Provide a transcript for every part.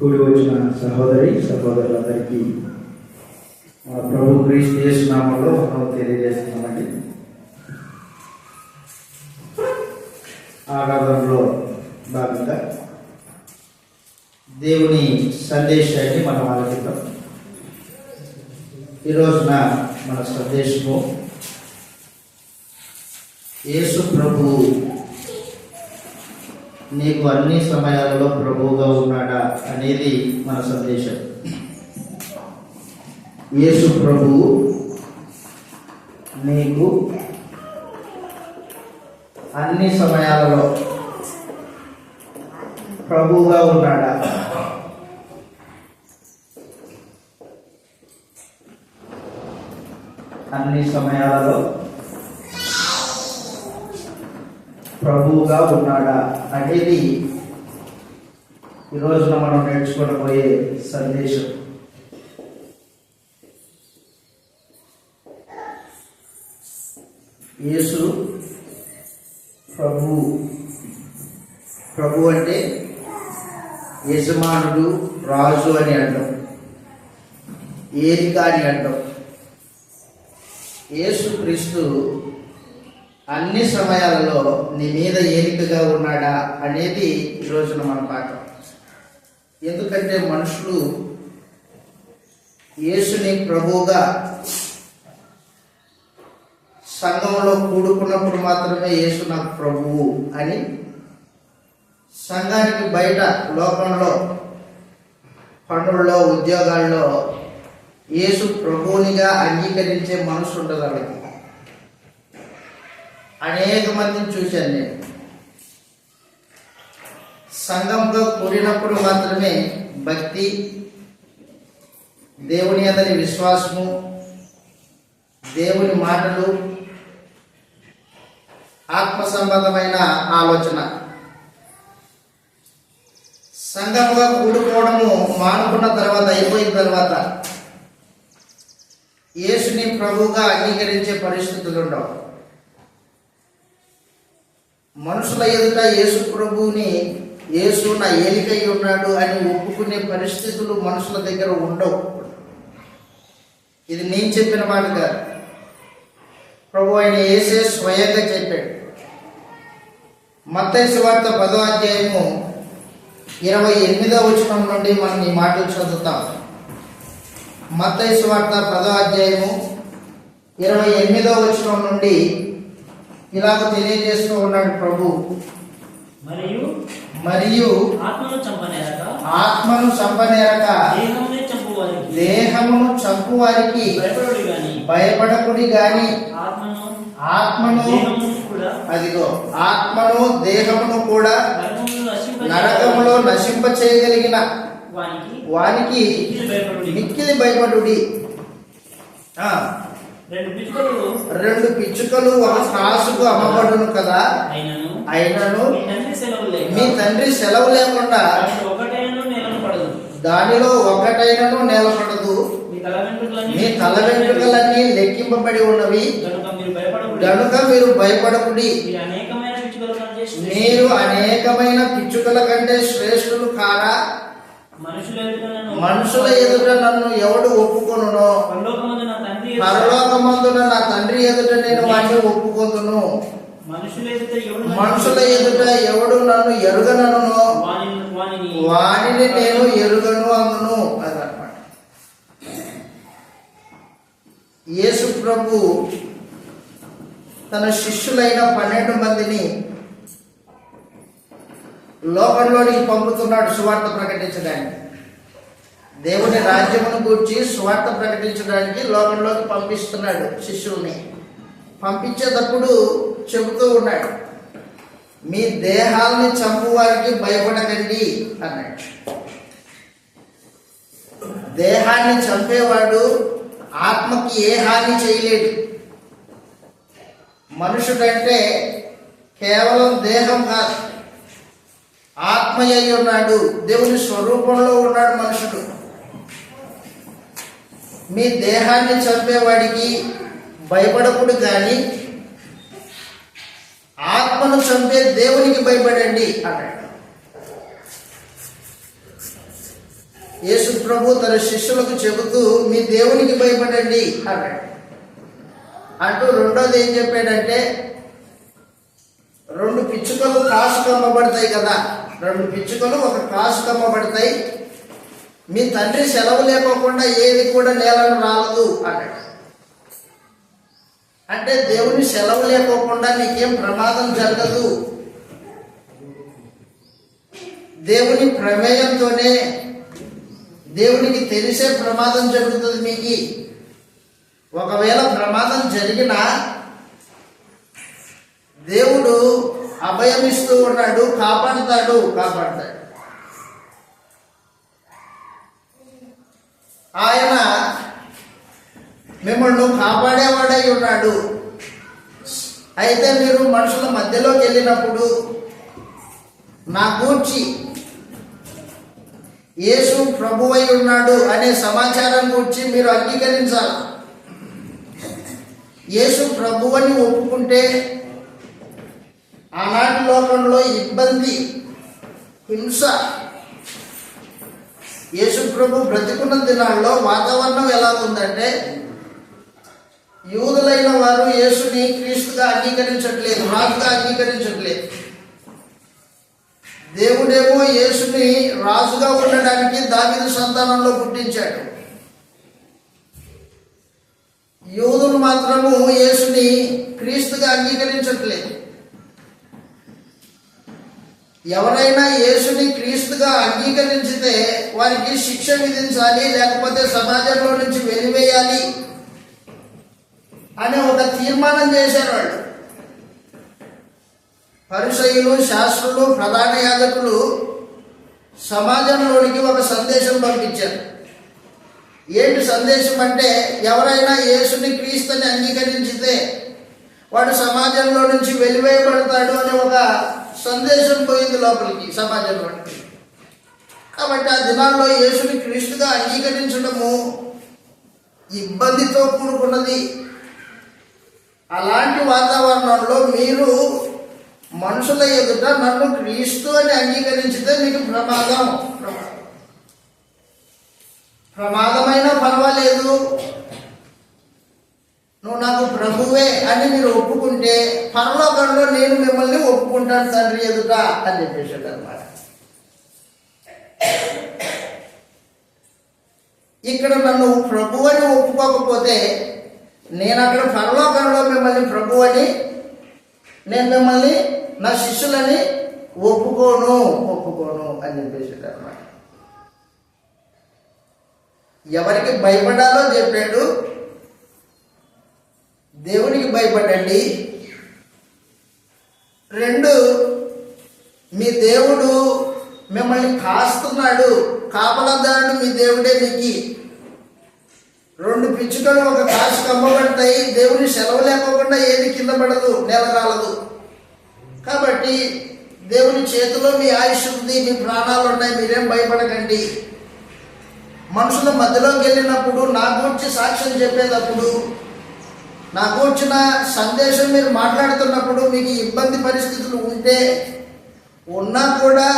కూడి వచ్చిన సహోదరులందరికీ ప్రభు క్రీస్తు యేసు నామములో మనం తెలియజేస్తున్నామండి. ఆరాధనలో భాగంగా దేవుని సందేశాన్ని మనం ఆలోచిద్దాం. ఈరోజున మన సందేశము యేసు ప్రభు నీకు అన్ని సమయాలలో ప్రభువుగా ఉన్నాడా అనేది మన సందేశం. యేసు ప్రభువు నీకు అన్ని సమయాలలో ప్రభువుగా ఉన్నాడా? అన్ని సమయాలలో ప్రభువుగా ఉన్నాడా అనేది ఈరోజున మనం నేర్చుకోబోయే సందేశం. యేసు ప్రభు అంటే యజమానుడు, రాజు అని అంటాం, ఏలిక అని అంటాం. యేసు క్రీస్తు అన్ని సమయాలలో నీ మీద ఏలికగా ఉన్నాడా అనేది ఈరోజున మన పాఠం. ఎందుకంటే మనుషులు యేసుని ప్రభువుగా సంఘంలో కూడుకున్నప్పుడు మాత్రమే యేసు నాకు ప్రభువు అని, సంఘానికి బయట లోకంలో పనుల్లో ఉద్యోగాల్లో యేసు ప్రభువునిగా అంగీకరించే మనసు ఉండదు వాళ్ళకి. అనేక మందిని చూశాను నేను. సంఘంలో కూడినప్పుడు మాత్రమే భక్తి, దేవుని అందరి విశ్వాసము, దేవుని మాటలు, ఆత్మ సంబంధమైన ఆలోచన. సంఘంగా కూడుకోవడము మానుకున్న తర్వాత, అయిపోయిన తర్వాత యేసుని ప్రభువుగా అంగీకరించే పరిస్థితులు ఉండవు. మనుషుల ఎదుట యేసు ప్రభువుని యేసు నా ఏలికై ఉన్నాడు అని ఒప్పుకునే పరిస్థితులు మనుషుల దగ్గర ఉండవు. ఇది నేను చెప్పిన మాట కాదు, ప్రభు ఆయన యేసే స్వయంగా చెప్పాడు. మత్తయి సువార్త 10వ అధ్యాయము 28వ వచనం నుండి మనం ఈ మాటలు చదువుతాం. మత్తయి సువార్త 10వ అధ్యాయము 28వ వచనం నుండి ఇలాగ తెలియజేస్తూ ఉన్నాడు ప్రభు. మరియు ఆత్మను చంపనేరక దేహమును చంపువారికి భయపడకుడి గాని ఆత్మను దేహమును కూడా నరకములో నశింప చేయగలిగిన వానికి మిక్కిలి భయపడుడి. రెండు పిచ్చుకలు ఒక త్రాసుకు అమ్మబడును కదా, అయినను మీ తండ్రి సెలవు లేకుండా దానిలో ఒకటైనను నేలపడదు. మీ తల వెంట్రుకలన్నీ లెక్కింపబడి ఉన్నవి గనుక మీరు భయపడకుడి. మీరు అనేకమైన పిచ్చుకల కంటే శ్రేష్ఠులు కారా? మనుషుల ఎదుట నన్ను ఎవడు ఒప్పుకొనునో పరలోకమందున నా తండ్రి ఎదుట నేను వాటిని ఒప్పుకొందును. మనుషుల ఎదుట ఎవడు నన్ను ఎరుగననునో వానిని నేను ఎరుగను అందును. అదనమాట. యేసు ప్రభు తన శిష్యులైన 12 మందిని లోకంలోనికి పంపుతున్నాడు సువార్త ప్రకటించడానికి. దేవుని రాజ్యమును గూర్చి సువార్త ప్రకటించడానికి లోకంలోకి పంపిస్తున్నాడు శిష్యుల్ని. పంపించేటప్పుడు చెబుతూ ఉన్నాడు, మీ దేహాల్ని చంపువారికి భయపడకండి అన్నాడు. దేహాన్ని చంపేవాడు ఆత్మకి ఏ హాని చేయలేడు. మనుషుడంటే కేవలం దేహం కాదు, ఆత్మ అయి ఉన్నాడు, దేవుని స్వరూపంలో ఉన్నాడు మనుషుడు. మీ దేహాన్ని చంపేవాడికి భయపడకుడు కానీ ఆత్మను చంపే దేవునికి భయపడండి అన్నాడు. యేసు ప్రభు తన శిష్యులకు చెబుతూ మీ దేవునికి భయపడండి అన్నాడు. అంటూ రెండోది ఏం చెప్పాడంటే, 2 పిచ్చుకలు కాసు కమ్మబడతాయి కదా, 2 పిచ్చుకలు ఒక కాసు కమ్మబడతాయి, మీ తండ్రి సెలవు లేకోకుండా ఏది కూడా నేలను రాలదు అన్నాడు. అంటే దేవుని సెలవు లేకోకుండా నీకేం ప్రమాదం జరగదు, దేవుని ప్రమేయంతోనే, దేవునికి తెలిసే ప్రమాదం జరుగుతుంది మీకు. ఒకవేళ ప్రమాదం జరిగినా దేవుడు అభయమిస్తూ ఉన్నాడు, కాపాడుతాడు. ఆయన మిమ్మల్ని కాపాడేవాడై ఉన్నాడు. అయితే మీరు మనుషుల మధ్యలోకి వెళ్ళినప్పుడు నా గూర్చి యేసు ప్రభువై ఉన్నాడు అనే సమాచారం గురించి మీరు అంగీకరించాలి. యేసు ప్రభువని ఒప్పుకుంటే ఆనాటి లోకంలో ఇబ్బంది, హింస, యేసు ప్రభు బ్రతికున్న దినాల్లో వాతావరణం ఎలా ఉందంటే, యూదులైన వారు యేసుని క్రీస్తుగా అంగీకరించట్లేదు, రాజుగా అంగీకరించట్లేదు. దేవుడేమో యేసుని రాజుగా ఉండడానికి దావీదు సంతానంలో పుట్టించాడు. యూదులు మాత్రము యేసుని క్రీస్తుగా అంగీకరించట్లేదు. ఎవరైనా యేసుని క్రీస్తుగా అంగీకరించితే వారికి శిక్ష విధించాలి, లేకపోతే సమాజంలో నుంచి వెలివేయాలి అనే ఒక తీర్మానం చేశారు వాళ్ళు. పరిసయ్యులు, శాస్త్రులు, ప్రధాన యాజకులు సమాజంలోనికి ఒక సందేశం పంపించారు. ఏంటి సందేశం అంటే, ఎవరైనా యేసుని క్రీస్తుని అంగీకరించితే వాడు సమాజంలో నుంచి వెలివేయబడతాడు అనే ఒక సందేశం పోయింది లోపలికి, సమాజంలోనికి. కాబట్టి ఆ దినాల్లో యేసుని క్రీస్తుగా అంగీకరించడము ఇబ్బందితో కూడుకున్నది. అలాంటి వాతావరణంలో మీరు మనుషుల ఎదుట నన్ను క్రీస్తు అని అంగీకరించితే మీకు ప్రమాదమైనా పర్వాలేదు, నువ్వు నాకు ప్రభువే అని మీరు ఒప్పుకుంటే పరలోకంలో నేను మిమ్మల్ని ఒప్పుకుంటాను తండ్రి ఎదుట అని చెప్పేసాడు అన్నమాట. ఇక్కడ నన్ను ప్రభు అని ఒప్పుకోకపోతే నేను అక్కడ పరలోకంలో మిమ్మల్ని ప్రభు అని, నేను మిమ్మల్ని నా శిష్యులని ఒప్పుకోను అని చెప్పేసాడు అన్నమాట. ఎవరికి భయపడాలో చెప్పాడు, దేవునికి భయపడండి. 2, మీ దేవుడు మిమ్మల్ని కాస్తున్నాడు, కాపలాదారుడు మీ దేవుడే మీకు. 2 పిచ్చుకలు ఒక కాసు కమ్మబడతాయి, దేవుని సెలవు లేకోకుండా ఏది కింద పడదు, నేల రాలదు. కాబట్టి దేవుని చేతిలో మీ ఆయుష్ ఉంది, మీ ప్రాణాలు ఉన్నాయి, మీరేం భయపడకండి. మనుషుల మధ్యలోకి వెళ్ళినప్పుడు నా గురించి సాక్ష్యం చెప్పేటప్పుడు, నా గురించిన సందేశం మీరు మాట్లాడుతున్నప్పుడు మీకు ఇబ్బంది పరిస్థితులు ఉంటే ఉన్నా కూడా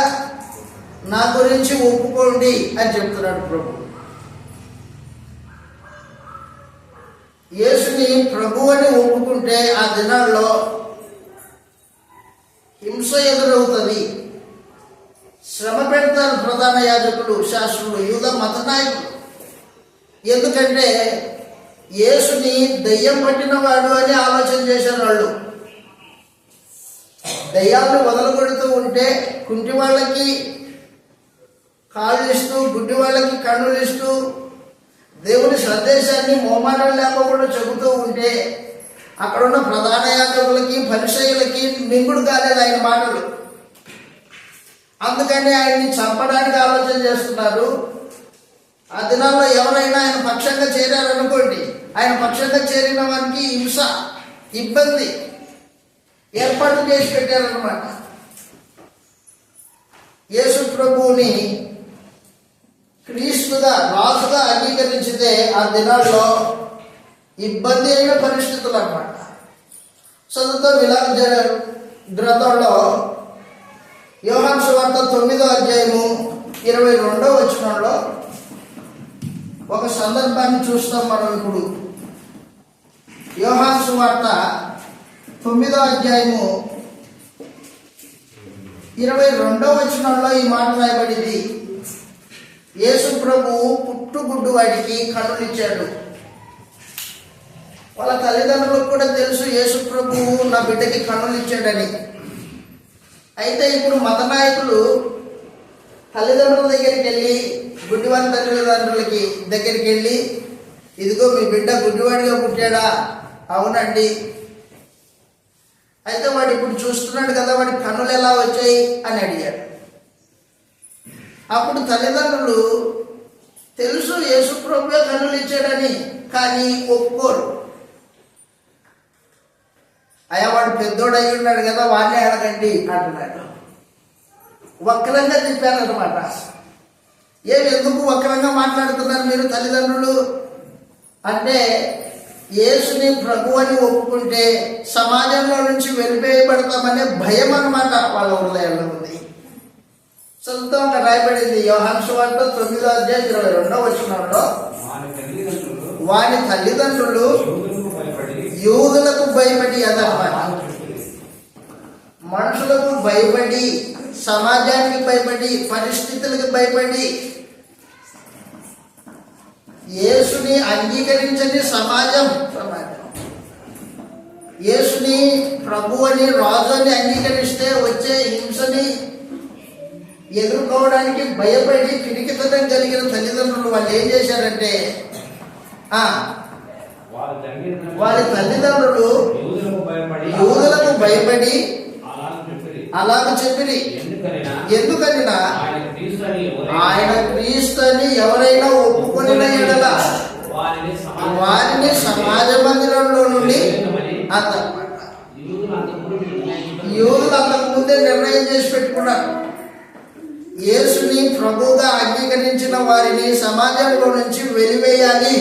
నా గురించి ఒప్పుకోండి అని చెప్తున్నాడు ప్రభు. యేసుని ప్రభు అని ఒప్పుకుంటే ఆ దినాల్లో హింస ఎదురవుతుంది, శ్రమ పెడతారు ప్రధాన యాజకులు, శాస్త్రులు, యూద మత నాయకులు. ఎందుకంటే యేసుని దయ్యం పట్టిన వాడు అని ఆలోచన చేశారు వాళ్ళు. దయ్యాలను వదలగొడుతూ ఉంటే కుంటి వాళ్ళకి కాళ్ళు ఇస్తూ, గుడ్డి వాళ్ళకి కన్నులు ఇస్తూ, దేవుని సందేశాన్ని మోమాటం లేకుండా చెబుతూ ఉంటే అక్కడున్న ప్రధాన యాజకులకి, పరిసయ్యులకి మింగుడు కాలేదు ఆయన మాటలు. అందుకని ఆయన్ని చంపడానికి ఆలోచన చేస్తున్నారు. ఆ దినాల్లో ఎవరైనా ఆయన పక్షంగా చేరారనుకోండి, ఆయన పక్షంగా చేరిన వారికి హింస, ఇబ్బంది ఏర్పాటు చేసి పెట్టారన్నమాట. యేసు ప్రభువుని క్రీస్తుగా, రాజుగా అంగీకరించితే ఆ దినాల్లో ఇబ్బంది అయిన పరిస్థితులు అన్నమాట. చదువుతో విలాప గ్రంథంలో యోహాను సువార్త 9వ అధ్యాయము 22వ వచనంలో ఒక సందర్భాన్ని చూస్తాం మనం ఇప్పుడు. యోహాను సువార్త 9వ అధ్యాయము 22వ వచనంలో ఈ మాట రాయబడింది. యేసు ప్రభువు పుట్టుగుడ్డు వాడికి కన్నులిచ్చాడు. వాళ్ళ తల్లిదండ్రులకు కూడా తెలుసు యేసు ప్రభువు నా బిడ్డకి కన్నులిచ్చాడని. అయితే ఇప్పుడు మత నాయకులు తల్లిదండ్రుల దగ్గరికి వెళ్ళి, గుడ్డివారి తల్లిదండ్రులకి దగ్గరికి వెళ్ళి, ఇదిగో మీ బిడ్డ గుడ్డివాడిగా పుట్టాడా? అవునండి. అయితే వాడు ఇప్పుడు చూస్తున్నాడు కదా, వాడి కన్నులు ఎలా వచ్చాయి అని అడిగాడు. అప్పుడు తల్లిదండ్రులు తెలుసు యేసు ప్రభువే కన్నులు ఇచ్చాడని, కానీ ఒప్పుకోరు. అయ్యా వాడు పెద్దోడు అయి ఉన్నాడు కదా, వాడినే అడగండి అంటున్నాడు. వక్రంగా చెప్పారనమాట. ఎందుకు వక్రంగా మాట్లాడుతున్నారు మీరు తల్లిదండ్రులు అంటే, యేసుని ప్రభు అని ఒప్పుకుంటే సమాజంలో నుంచి వెలివేయబడతామనే భయం అన్నమాట వాళ్ళ హృదయాల్లో ఉంది. సొంతంగా రాయబడింది యోహాను సువార్త 9వ అధ్యాయం 22వ వచనంలో, వాని తల్లిదండ్రులు యూదులకు భయపడి అదన్నమాట. మనుషులకు భయపడి, సమాజానికి భయపడి, పరిస్థితులకు భయపడి, యేసుని అంగీకరించని సమాజం యేసుని ప్రభు అని, రాజు అని అంగీకరిస్తే వచ్చే హింసని ఎదుర్కోవడానికి భయపడి పిడికితనం కలిగిన తల్లిదండ్రులు వాళ్ళు ఏం చేశారంటే, వారి తల్లిదండ్రులు యూదులకు భయపడి అలాగ చెప్పిరి. ఎందుకనినా ఆయన క్రీస్తుని ఎవరైనా ఒప్పుకొనిన ఎడల వారిని సమాజ మందిరంలో నుండి యూదులు అంతకు ముందే నిర్ణయం చేసి పెట్టుకున్నారు. యేసుని ప్రభువుగా అంగీకరించిన వారిని సమాజంలో నుంచి వెలివేయాలి.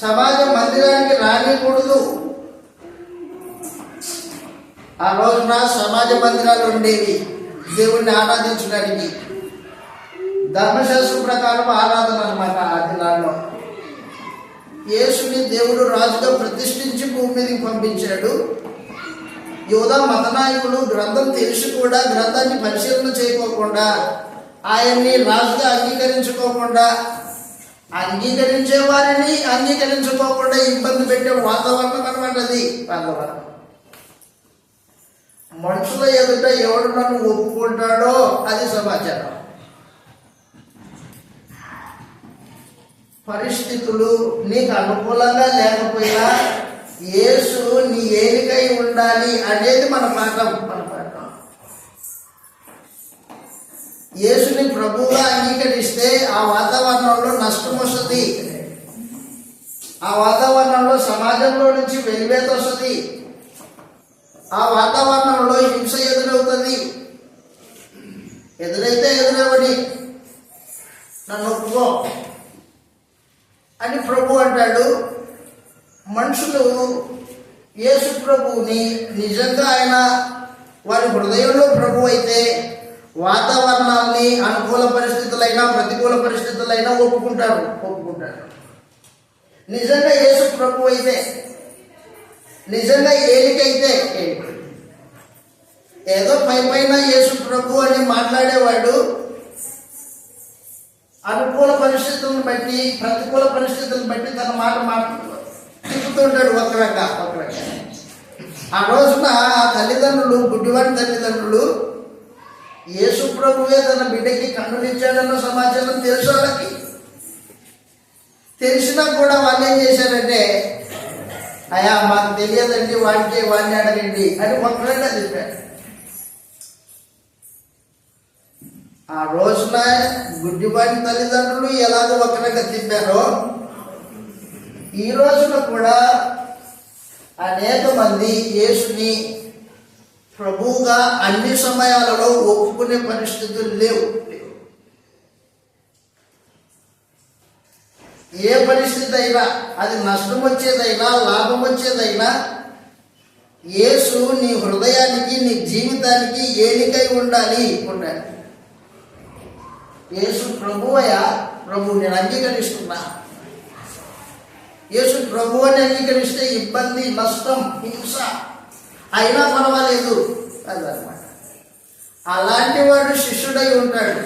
సమాజ మందిరానికి రానికూడదు. ఆ రోజున సమాజ మందిరాలు ఉండేవి దేవుణ్ణి ఆరాధించడానికి. ధర్మశాస్త్రం ప్రకారం ఆరాధన అన్నమాట. ఆ దినాల్లో యేసుని దేవుడు రాజుగా ప్రతిష్ఠించి భూమి మీదకి పంపించాడు. యూదా మత నాయకులు గ్రంథం తెలిసి కూడా గ్రంథాన్ని పరిశీలన చేయకోకుండా, ఆయన్ని రాజుగా అంగీకరించుకోకుండా, అంగీకరించే వారిని అంగీకరించుకోకుండా ఇబ్బంది పెట్టే వాతావరణం అన్నమాట. అది వాతావరణం. మనుషుల ఎదుట ఎవడు నన్ను ఒప్పుకుంటాడో అది సమాచారం. పరిస్థితులు నీకు అనుకూలంగా లేకపోయినా యేసు నీ ఏలికై ఉండాలి అనేది మన పాఠం. యేసుని ప్రభువుగా అంగీకరిస్తే ఆ వాతావరణంలో నష్టం వస్తుంది. ఆ వాతావరణంలో సమాజంలో నుంచి వెలివేత వస్తుంది. ఆ వాతావరణంలో హింస ఎదురవుతుంది. ఎదురైతే ఎదురవని, నన్ను ఒప్పుకో అని ప్రభు అంటాడు. మనుషులు యేసు ప్రభువుని నిజంగా ఆయన వారి హృదయంలో ప్రభు అయితే వాతావరణాన్ని అనుకూల పరిస్థితులైనా ప్రతికూల పరిస్థితులైనా ఒప్పుకుంటారు. నిజంగా యేసు ప్రభు అయితే, నిజంగా ఏలికైతే, ఏదో పైన యేసు ప్రభు అని మాట్లాడేవాడు అనుకూల పరిస్థితులను బట్టి ప్రతికూల పరిస్థితులను బట్టి తన మాట తిప్పుతుంటాడు ఒక రకంగా. ఆ రోజున ఆ తల్లిదండ్రులు, గుడ్డివాడి తల్లిదండ్రులు, యేసు ప్రభువే తన బిడ్డకి కన్నులిచ్చాడన్న సమాచారం తెలుసు వాళ్ళకి. తెలిసినా కూడా వాళ్ళు ఏం చేశారంటే, అయ్యా మాకు తెలియదండి, వాడిని అడగండి అని ఒక్కరైనా చెప్పారు. ఆ రోజున గుడ్డివాడి తల్లిదండ్రులు ఎలాగో ఒక్కరంగా తిప్పారో, ఈ రోజున కూడా అనేక మంది యేసుని ప్రభువుగా అన్ని సమయాలలో ఒప్పుకునే పరిస్థితులు లేవు. ఏ పరిస్థితి అయినా, అది నష్టం వచ్చేదైనా లాభం వచ్చేదైనా, యేసు నీ హృదయానికి నీ జీవితానికి ఏలికై ఉండాలి. యేసు ప్రభువయ్య ప్రభు నేను అంగీకరిస్తున్నా. యేసు ప్రభు అని అంగీకరిస్తే ఇబ్బంది, నష్టం, హింస అయినా పర్వాలేదు అదనమాట. అలాంటి వాడు శిష్యుడై ఉంటాడు.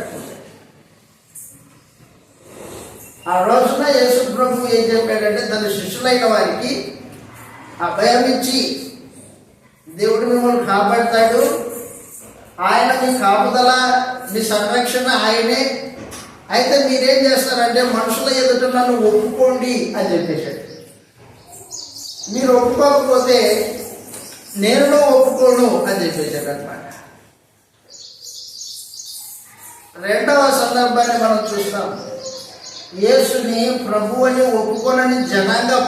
ఆ రోజున యేసు ప్రభు ఏం చెప్పాడంటే తన శిష్యులైన వారికి అభయం ఇచ్చి, దేవుడు మిమ్మల్ని కాపాడతాడు, ఆయన మీ కాపుదల, మీ సంరక్షణ ఆయనే. అయితే మీరేం చేస్తారంటే మనుషుల ఎదుట నన్ను ఒప్పుకోండి అని చెప్పేశాడు. మీరు ఒప్పుకోకపోతే నేను ఒప్పుకోను అని చెప్పేశాడు అనమాట. రెండవ సందర్భాన్ని మనం చూస్తాం. యేసుని ప్రభు అని ఒప్పుకోనని జనాంగం.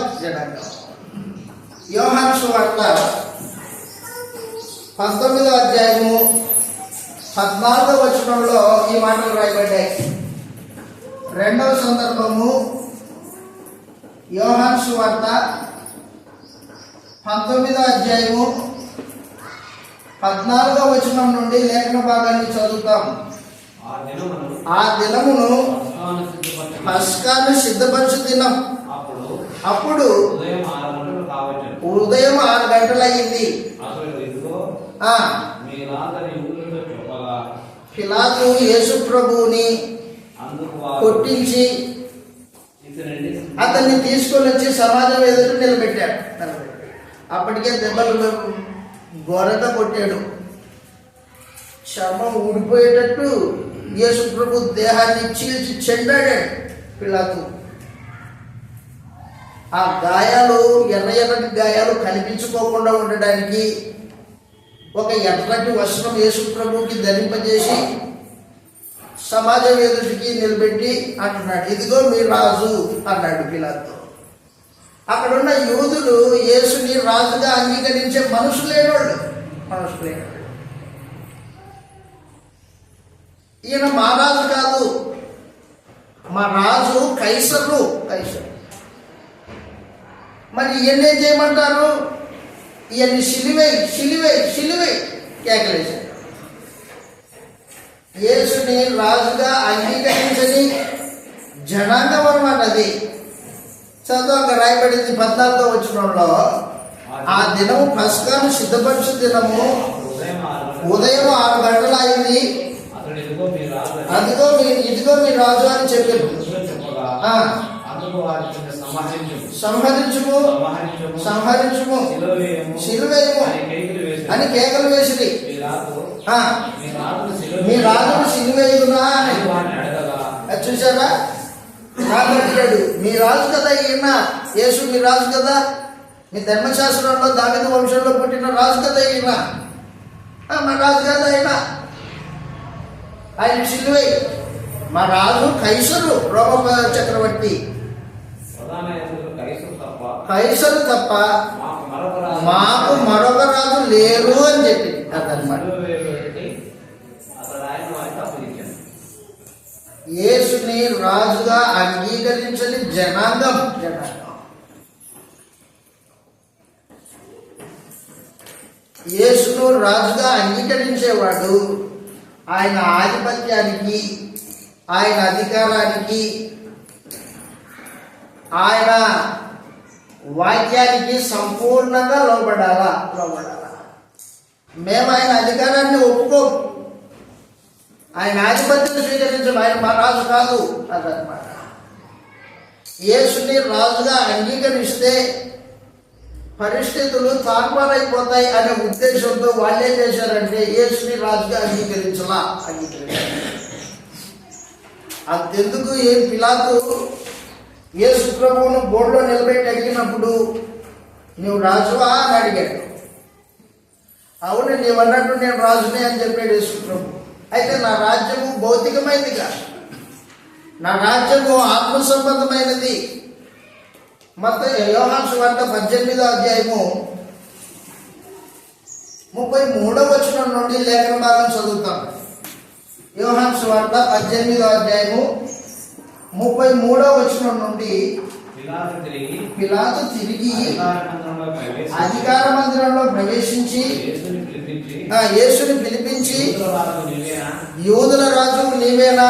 యోహాను సువార్త 19వ అధ్యాయము 14వ వచనంలో ఈ మాటలు రాయబడ్డాయి. రెండవ సందర్భము యోహాను సువార్త 19వ అధ్యాయము 14వ వచనం నుండి లేఖన భాగాన్ని చదువుతాం. ఆ దినమును పస్కాను సిద్ధపరచు దినం. అప్పుడు ఉదయం 6 గంటలయ్యింది. పిలాతు యేసు ప్రభువుని కొట్టించి అతన్ని తీసుకొని వచ్చి సమాజం ఎదుట నిలబెట్టాడు. అప్పటికే దెబ్బలు ఘోరంగా కొట్టాడు. చర్మం ఊడిపోయేటట్టు యేసు ప్రభు దేహాన్ని చీల్చి చెండాడాడు పిలాతు. ఆ గాయాలు, ఎర్రటి గాయాలు కనిపించుకోకుండా ఉండడానికి ఒక ఎర్రటి వస్త్రం యేసు ప్రభుకి ధరింపజేసి సమాజం ఎదుటికి నిలబెట్టి అంటున్నాడు, ఇదిగో మీ రాజు అన్నాడు పిలాతు. అక్కడున్న యూదులు యేసుని రాజుగా అంగీకరించే మనుషులేనోళ్ళు. ఈయన మా రాజు కాదు, మా రాజు కైసరు. మరి ఈయన్నేం చేయమంటారు? ఈయన్ని సిలివై కేకలేశారు. యేసుని రాజుగా అంగీకరించని జనాంగం అన్నమాట అది. చదువు అక్కడ రాయబడింది 14వ వచనంలో, ఆ దినము పస్కాను సిద్ధపరచు దినము, ఉదయం 6 గంటలు అయింది. ఇదిగో మీ రాజు అని చెప్పారు. సంహరించుము, సిలువేయము అని కేకలు వేసిరి. మీ రాజును సిలువేయునా అని చూసారా? అడిగాడు, మీ రాజు కదా ఈయన, యేసు మీ రాజు కదా, మీ ధర్మశాస్త్రంలో దావీదు వంశంలో పుట్టిన రాజు కదా ఈయన, మా రాజు కదా ఆయన సిలువై. మా రాజు కైసరు, రోమ చక్రవర్తి. కైసరు తప్ప మాకు మరొక రాజు లేరు అని చెప్పి అదనమాట. యేసుని రాజుగా అంగీకరించని జనాంగం. యేసును రాజుగా అంగీకరించేవాడు ఆయన ఆధిపత్యానికి, ఆయన అధికారానికి, ఆయన వాక్యానికి సంపూర్ణంగా లోబడాలా. మేము ఆయన అధికారాన్ని ఒప్పుకోము, ఆయన ఆధిపత్యం స్వీకరించము. ఆయన మా రాజు కాదు అదనమాట. యేసుని రాజుగా అంగీకరిస్తే పరిస్థితులు తారుమారైపోతాయి అనే ఉద్దేశంతో వాళ్ళు ఏం చేశారంటే యేసుని రాజుగా అంగీకరించాలా. అంతెందుకు, ఏం పిలాతు యేసు ప్రభువును బోర్డులో నిలబెట్టి అడిగినప్పుడు నువ్వు రాజువా అని అడిగాడు. అవును, నీవన్నట్టు నేను రాజునే అని చెప్పాడు యేసు ప్రభు. అయితే నా రాజ్యము భౌతికమైనది కాదు, నా రాజ్యము ఆత్మ సంబంధమైనది. యోహాను సువార్త 18వ అధ్యాయము 33వ వచనం నుండి లేఖన భాగం చదువుతాం. యోహాను సువార్త 18వ అధ్యాయము 33వ వచనం నుండి, పిలాతు తిరిగి అధికార మందిరంలో ప్రవేశించి యేసుని పిలిపించి, యూదుల రాజు నీవేనా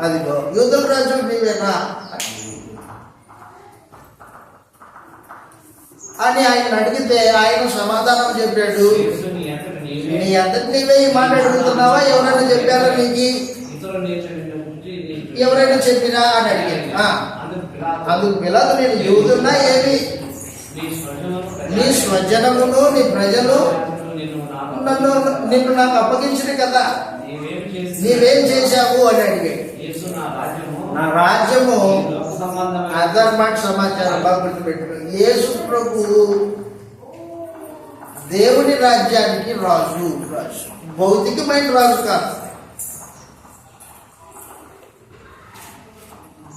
అదిగో యూదుల రాజు నీవేనా అని ఆయన అడిగితే ఆయన సమాధానం చెప్పాడు, నీ అంతటి నీవే ఈ మాట అడుగుతున్నావా, ఎవరైనా చెప్పారా నీకు, ఎవరైనా చెప్పినా అని అడిగాడు. అందుకు పిలాతు, నేను యూదున్నా ఏమి, నీ స్వజనమును నీ ప్రజలు నిన్ను నాకు అప్పగించింది కదా, నీవేం చేశావు అని అడిగాడు. నా రాజ్యము అదర్మాట సమాచారం బాగా గుర్తుపెట్టుకుని, యేసు ప్రభు దేవుని రాజ్యానికి రాజు, భౌతికమైన రాజు కాదు,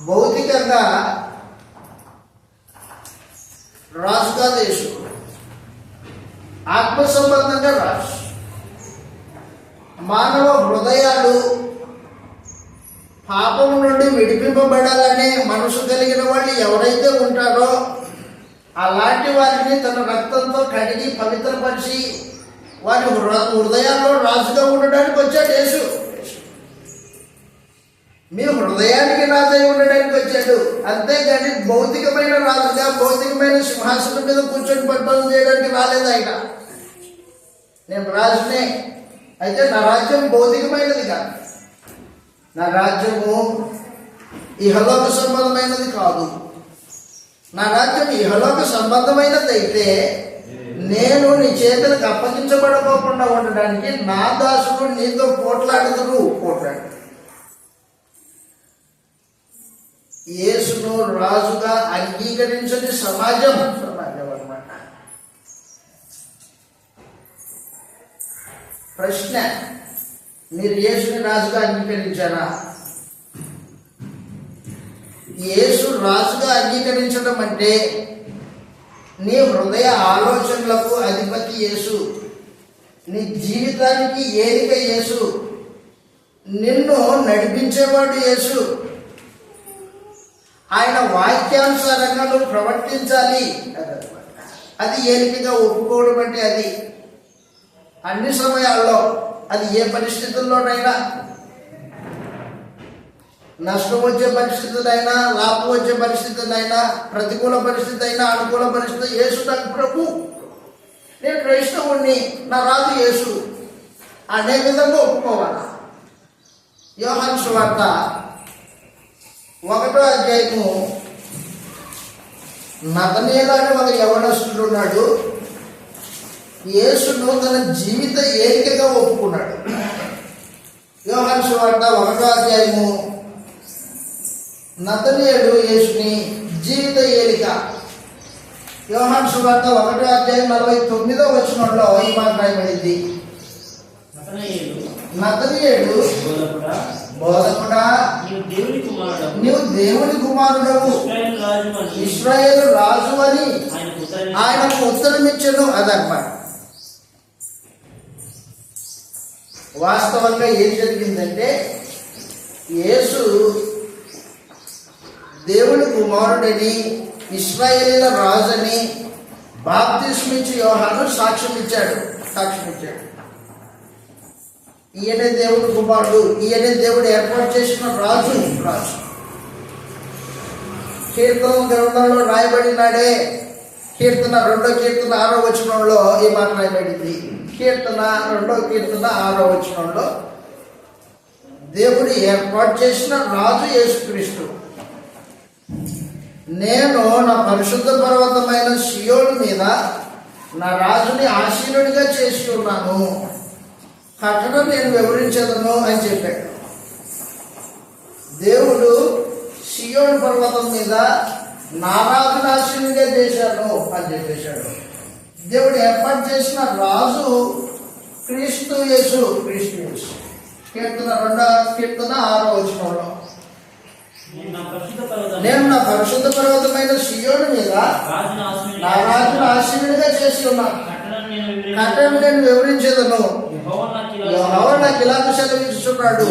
భౌతికంగా రాజు కాదు యేసు, ఆత్మ సంబంధంగా రాజు. మానవ హృదయాలు పాపం నుండి విడిపింపబడాలనే మనసు కలిగిన వాళ్ళు ఎవరైతే ఉంటారో అలాంటి వారిని తన రక్తంతో కడిగి పవిత్రపరిచి వారి హృదయాల్లో రాజుగా ఉండడానికి వచ్చాడు యేసు. మీ హృదయానికి రాజై ఉండడానికి వచ్చాడు, అంతేగాని భౌతికమైన రాజుగా భౌతికమైన సింహాసనం మీద కూర్చొని పరిపాలన చేయడానికి రాలేదు ఆయన. నేను రాజునే, అయితే నా రాజ్యం భౌతికమైనది కాదు, నా రాజ్యము ఇహలోక సంబంధమైనది కాదు. నా రాజ్యం ఇహలోక సంబంధమైనది అయితే నేను నీ చేతులకు అప్పగించబడకోకుండా ఉండడానికి నా దాసుడు నీతో పోట్లాడుతును, పోట్లాడు. యేసును రాజుగా అంగీకరించని సమాజం అన్నమాట. ప్రశ్న, మీరు యేసుని రాజుగా అంగీకరించారా? యేసు రాజుగా అంగీకరించడం అంటే నీ హృదయ ఆలోచనలకు అధిపతి యేసు, నీ జీవితానికి ఏలిక యేసు, నిన్ను నడిపించేవాడు యేసు. ఆయన వాక్యానుసారంగా నువ్వు ప్రవర్తించాలి, అది ఏలికగా ఒప్పుకోవడం అంటే. అది అన్ని సమయాల్లో, అది ఏ పరిస్థితుల్లోనైనా, నష్టం వచ్చే పరిస్థితులైనా, లాభం వచ్చే పరిస్థితులైనా, ప్రతికూల పరిస్థితి అయినా, అనుకూల పరిస్థితి, యేసు నాకు ప్రభు, నేను క్రైస్తవుణ్ణి, నా రాజు యేసు అనే విధంగా ఒప్పుకోవాలి. యోహాను సువార్త 1వ అధ్యాయము, నతనయేలు అనే ఒక యవనస్తుడు ఉన్నాడు, యేసును తన జీవిత ఏలికగా ఒప్పుకున్నాడు. యోహాను సువార్త 1వ అధ్యాయము, నతనయేలు యేసుని జీవిత ఏలిక. యోహాను సువార్త 1వ అధ్యాయం 49వ వచనంలో ఈ మాట రాయబడింది, నతనయేలు బోధకుడా, నీవు దేవుని కుమారుడవు, ఇశ్రాయేలు రాజు అని ఆయనకు ఉత్తరమిచ్చను. అదన్నమాట. వాస్తవంగా ఏం జరిగిందంటే, యేసు దేవుని కుమారుడని, ఇశ్రాయేలీల రాజని బాప్తిస్మిచ్చి యోహాను సాక్ష్యం ఇచ్చాడు. ఈయనే దేవుడు కుమారుడు, ఈయనే దేవుడు ఏర్పాటు చేసిన రాజు. కీర్తన గ్రంథంలో రాయబడినాడే, కీర్తన 2వ కీర్తన 6వ వచనంలో ఈ మాట రాయబడింది. కీర్తన 2వ కీర్తన 6వ వచనంలో దేవుడు ఏర్పాటు చేసిన రాజు యేసుక్రీస్తు. నేను నా పరిశుద్ధ పర్వతమైన సియోను మీద నా రాజుని ఆశీనుడిగా చేసి ఉన్నాను, కట్టడం నేను వివరించదను అని చెప్పాడు. దేవుడు సియోను పర్వతం మీద నా రాజుని ఆశీనుడిగా చేశాను అని చెప్పేశాడు. దేవుడు ఏర్పాటు చేసిన రాజు క్రీస్తు యేసు. కీర్తన 2వ కీర్తన 6వ వచనంలో, నేను నా పరిశుద్ధ పర్వతమైన సియోను మీద నా రాజును ఆశీనుడిగా చేసి ఉన్నాను, కట్టడం నేను వివరించేదను. యెహోవా నాకు ఇలాగ సెలవిస్తున్నాడు,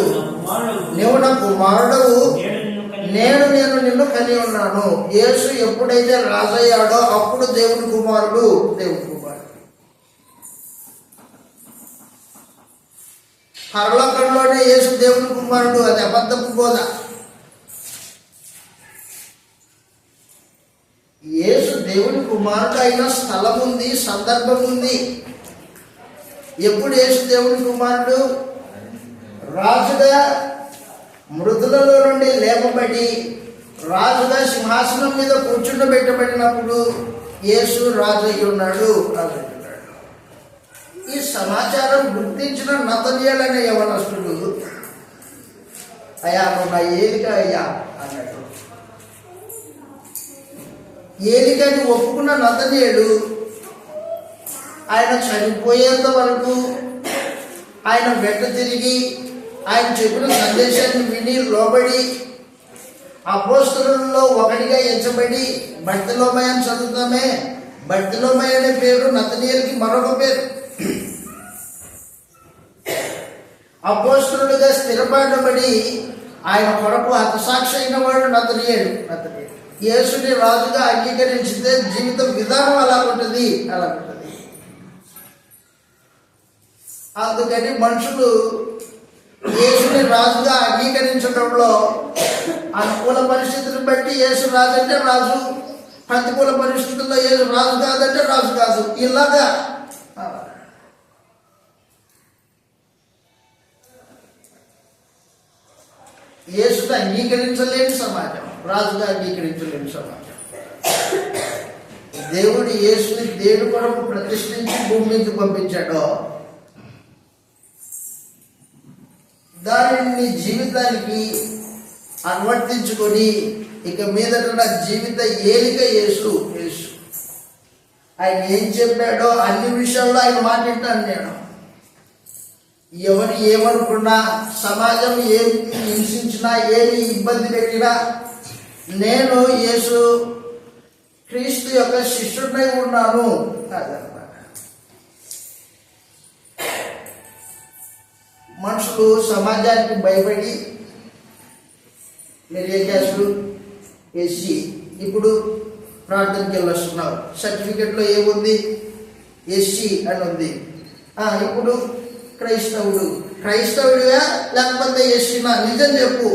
నీవు నా కుమారుడవు, నేను నిన్ను కని ఉన్నాను. యేసు ఎప్పుడైతే రాజయ్యాడో అప్పుడు దేవుని కుమారుడు. పరలోకంలోనే యేసు దేవుని కుమారుడు, అది అబద్ధపు బోధ. యేసు దేవుని కుమారుడు అయిన స్థలం ఉంది, సందర్భం ఉంది. ఎప్పుడు యేసు దేవుని కుమారుడు? రాజుగా మృతులలో నుండి లేపబడి రాజుగా సింహాసనం మీద కూర్చుండబెట్టబడినప్పుడు యేసు రాజు అయి ఉన్నాడు. ఈ సమాచారం గుర్తించిన నతనీయులు అనే యవనస్తుడు, అయ్యా నువ్వు నా ఏలిక అయ్యా అన్నాడు. ఏలికని ఒప్పుకున్న నతనీయుడు ఆయన చనిపోయేంత వరకు ఆయన వెంట తిరిగి ఆయన చెప్పిన సందేశాన్ని విని లోబడి అపోస్తలులలో ఒకటిగా ఎంచబడి బర్తిలోమయ అని చదువుతామే. బర్తిలోమయ అనే పేరు నతనీయులకి మరొక పేరు. అపోస్తలుడిగా స్థిరపడబడి ఆయన కొరకు హతసాక్షి అయిన వాడు నతనీయుడు. యేసుని రాజుగా అంగీకరించితే జీవిత విధానం అలా ఉంటుంది. అందుకని మనుషులు యేసుని రాజుగా అంగీకరించడంలో అనుకూల పరిస్థితులను బట్టి యేసు రాజు అంటే రాజు, ప్రతికూల పరిస్థితుల్లో యేసు రాజు కాదంటే రాజు కాదు. ఇలాగా యేసుగా అంగీకరించలేని సమాజం, రాజుగా అంగీకరించలేని సమాజం. దేవుడు యేసుని దేవుడి కొరకు ప్రతిష్ఠించి భూమి మీదకి పంపించాడో దానిని నీ జీవితానికి అనువర్తించుకొని ఇక మీదట నా జీవిత ఏలిక యేసు. ఆయన ఏం చెప్పాడో అన్ని విషయాల్లో ఆయన మాట వింటాను నేను. ఎవరు ఏమనుకున్నా, సమాజం ఏం హింసించినా, ఏమి ఇబ్బంది పెట్టినా నేను యేసు క్రీస్తు యొక్క శిష్యుడినై ఉన్నాను కాదన్నమాట. మనుషులు సమాజానికి భయపడి మీరు ఏ క్యాస్టు, ఎస్సీ, ఇప్పుడు ప్రార్థనకి వెళ్ళొస్తున్నావు, సర్టిఫికెట్లో ఏముంది? ఎస్సీ అని ఉంది. ఇప్పుడు క్రైస్తవుడిగా లేకపోతే ఎస్సీనా? నిజం చెప్పు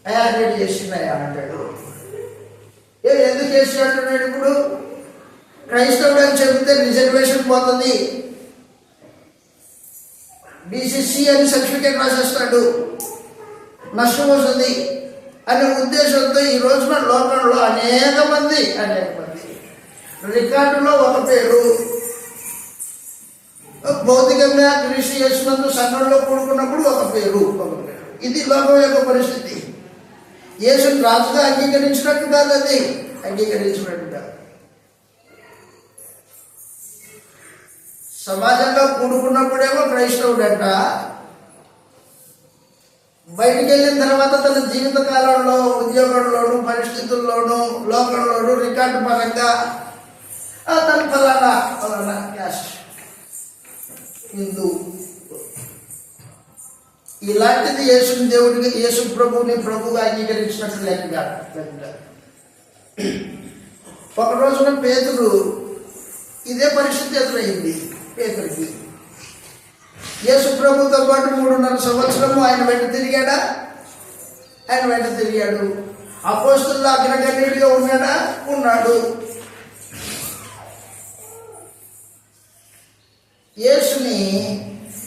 అయ్యా నేను ఎస్సీనయ్యా అంటాడు. ఎందుకు ఎస్సీ అంటున్నాడు? ఇప్పుడు క్రైస్తవుడు అని చెబితే రిజర్వేషన్ పోతుంది, బీసీసీ అని సర్టిఫికేట్ రాసేస్తాడు, నష్టం వస్తుంది అనే ఉద్దేశంతో ఈ రోజున లోకంలో అనేక మంది రికార్డులో ఒక పేరు, భౌతికంగా క్రీస్తు యేసునందు సంఘంలో కూడుకున్నప్పుడు ఒక పేరు. ఇది లోకం యొక్క పరిస్థితి. యేసుని రాజుగా అంగీకరించినట్టు కాదు, అది అంగీకరించినట్టు కాదు. సమాజంలో కూడుకున్నప్పుడేమో క్రైస్తవుడంట, బయటికి వెళ్ళిన తర్వాత తన జీవిత కాలంలో ఉద్యోగంలోను, పరిస్థితుల్లోనూ, లోకంలోనూ రికార్డు పరంగా తన ఫలానా క్యాస్ట్, హిందూ. ఇలాంటిది యేసుని దేవుడికి, యేసు ప్రభువుని ప్రభువుగా అంగీకరించినట్లు లెక్క. ఒక రోజున పేతురు ఇదే పరిస్థితి ఎదురైంది. పేతురికి యేసు ప్రభుతో పాటు 3.5 సంవత్సరము ఆయన వెంట తిరిగాడా? ఆయన వెంట తిరిగాడు. అపోస్తలుల్లో అగ్రగణ్యుడిగా ఉన్నాడా? ఉన్నాడు. యేసుని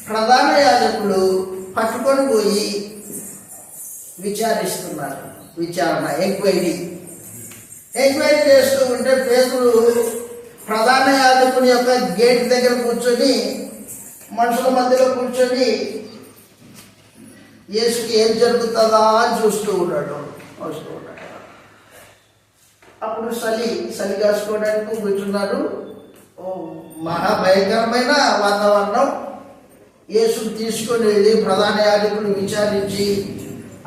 ప్రధాన యాజకులు పట్టుకొని పోయి విచారిస్తున్నారు. విచారణ, ఎంక్వైరీ చేస్తూ ఉంటే పేతురు ప్రధాన యాజకుని యొక్క గేట్ దగ్గర కూర్చొని, మనుషుల మధ్యలో కూర్చొని యేసుకి ఏం జరుగుతుందా అని చూస్తూ ఉన్నాడు. అప్పుడు చలి కాసుకోవడానికి కూర్చున్నారు. మహాభయంకరమైన వాతావరణం. యేసుని తీసుకొని వెళ్ళి ప్రధాన యాజకులు విచారించి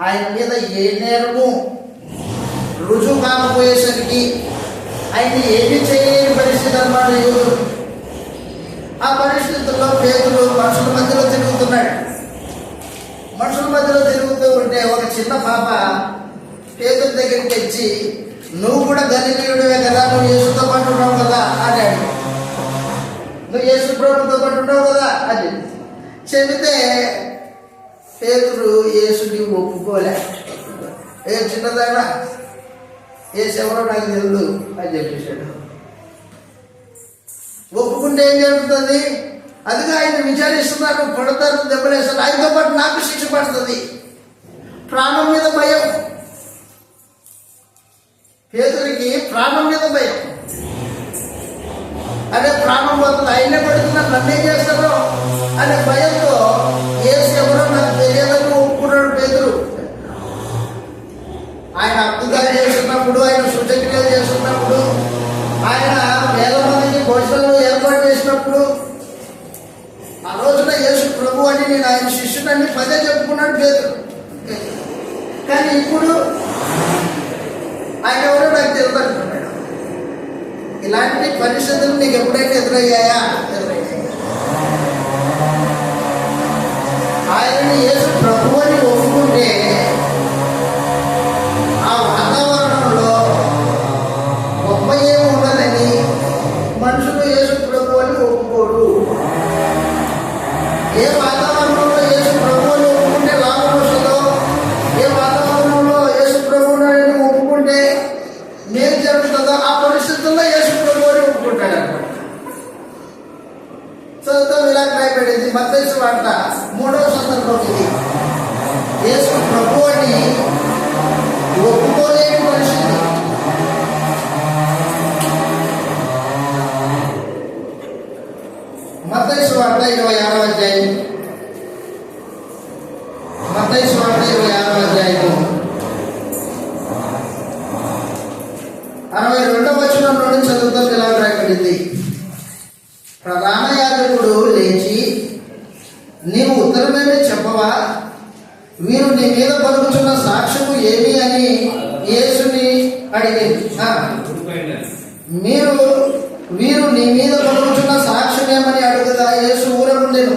ఆయన మీద ఏ నేరము రుజువు కాకపోయేసరికి ఆయన ఏమి చేయలేని పరిస్థితి అన్నమాట. ఆ పరిస్థితుల్లో పేతురు మనుషుల మధ్యలో తిరుగుతున్నాడు. మనుషుల మధ్యలో తిరుగుతూ ఉంటే ఒక చిన్న పాప పేతురు దగ్గరికి వచ్చి, నువ్వు కూడా గలిలీయుడివే కదా, నువ్వు యేసుతో పాటు ఉన్నావు కదా అన్నాడు. నువ్వు యేసు ప్రభుతో పాటు ఉన్నావు కదా అని చెబితే పేతురు యేసుని ఒప్పుకోలే. చిన్నదానా యేసు ఎవరో నాకు తెలియదు అని చెప్పేశాడు. ఒప్పుకుంటే ఏం జరుగుతుంది? అదిగా ఆయన విచారిస్తున్నారు, కొడతారు, దెబ్బలేస్తారు. ఆయనతో పాటు నాకు శిక్ష పడుతుంది. ప్రాణం మీద భయం. పేతురికి ప్రాణం మీద భయం. అదే ప్రాణం పోతుంది, ఆయనే పడుతున్నారు, నన్నేం చేస్తారో అనే భయంతో యేసు ఎవరో నాకు తెలియదని ఒప్పుకున్నాడు పేతురు. ఆయన అద్భుతాలు చేస్తున్నప్పుడు, ఆయన సూచక్రియలు చేస్తున్నప్పుడు, ఆయన వేల మందికి భోజనాలు ఏర్పాటు చేసినప్పుడు, ఆ రోజున యేసు ప్రభు అని నేను ఆయన శిష్యుడని పదే చెప్పుకున్నాడు పేతురు. కానీ ఇప్పుడు ఆయన ఎవరో నాకు తెలియదు అంటున్నాడు. ఇలాంటి పరిస్థితులు నీకు ఎప్పుడైనా ఎదురయ్యాయా? ఎదురయ్యాయి. ఆయనని యేసు ప్రభు అని ఒప్పుకుంటే ఆ వాతావరణంలో గొప్ప ఏమి ఉండదని మనుషులు యేసు ప్రభు అని ఒప్పుకోరు. ఏ వాతావరణంలో యేసు ప్రభు అని ఒప్పుకుంటే లాభం వస్తుందో, ఏ వాతావరణంలో యేసు ప్రభు అని ఒప్పుకుంటే మేలు జరుగుతుందో ఆ పరిస్థితుల్లో యేసు ప్రభు అని ఒప్పుకుంటాడు అన్నమాట. చదువుతాం ఇలా రాయబడింది మత్తయి సువార్త 3వ సందర్భం ఇది. యేసు ప్రభు అని ఒప్పుకోలేని పరిస్థితి. మత్తయి సువార్త 26వ అధ్యాయం. మత్తయి సువార్త 26వ అధ్యాయము 62వ వచనం నుండి చదువుతాం ఇలా రాయబడింది. ప్రధాన యాజకుడు లేచి, నీవు ఉత్తరమేమి చెప్పవా? వీరు నీ మీద పలుకుతున్న సాక్ష్యము ఏమి అని యేసుని అడిగింది. వీరు నీ మీద పలుకుతున్న సాక్ష్యం ఏమని అడుగుదా యేసు ఊరకుండెను.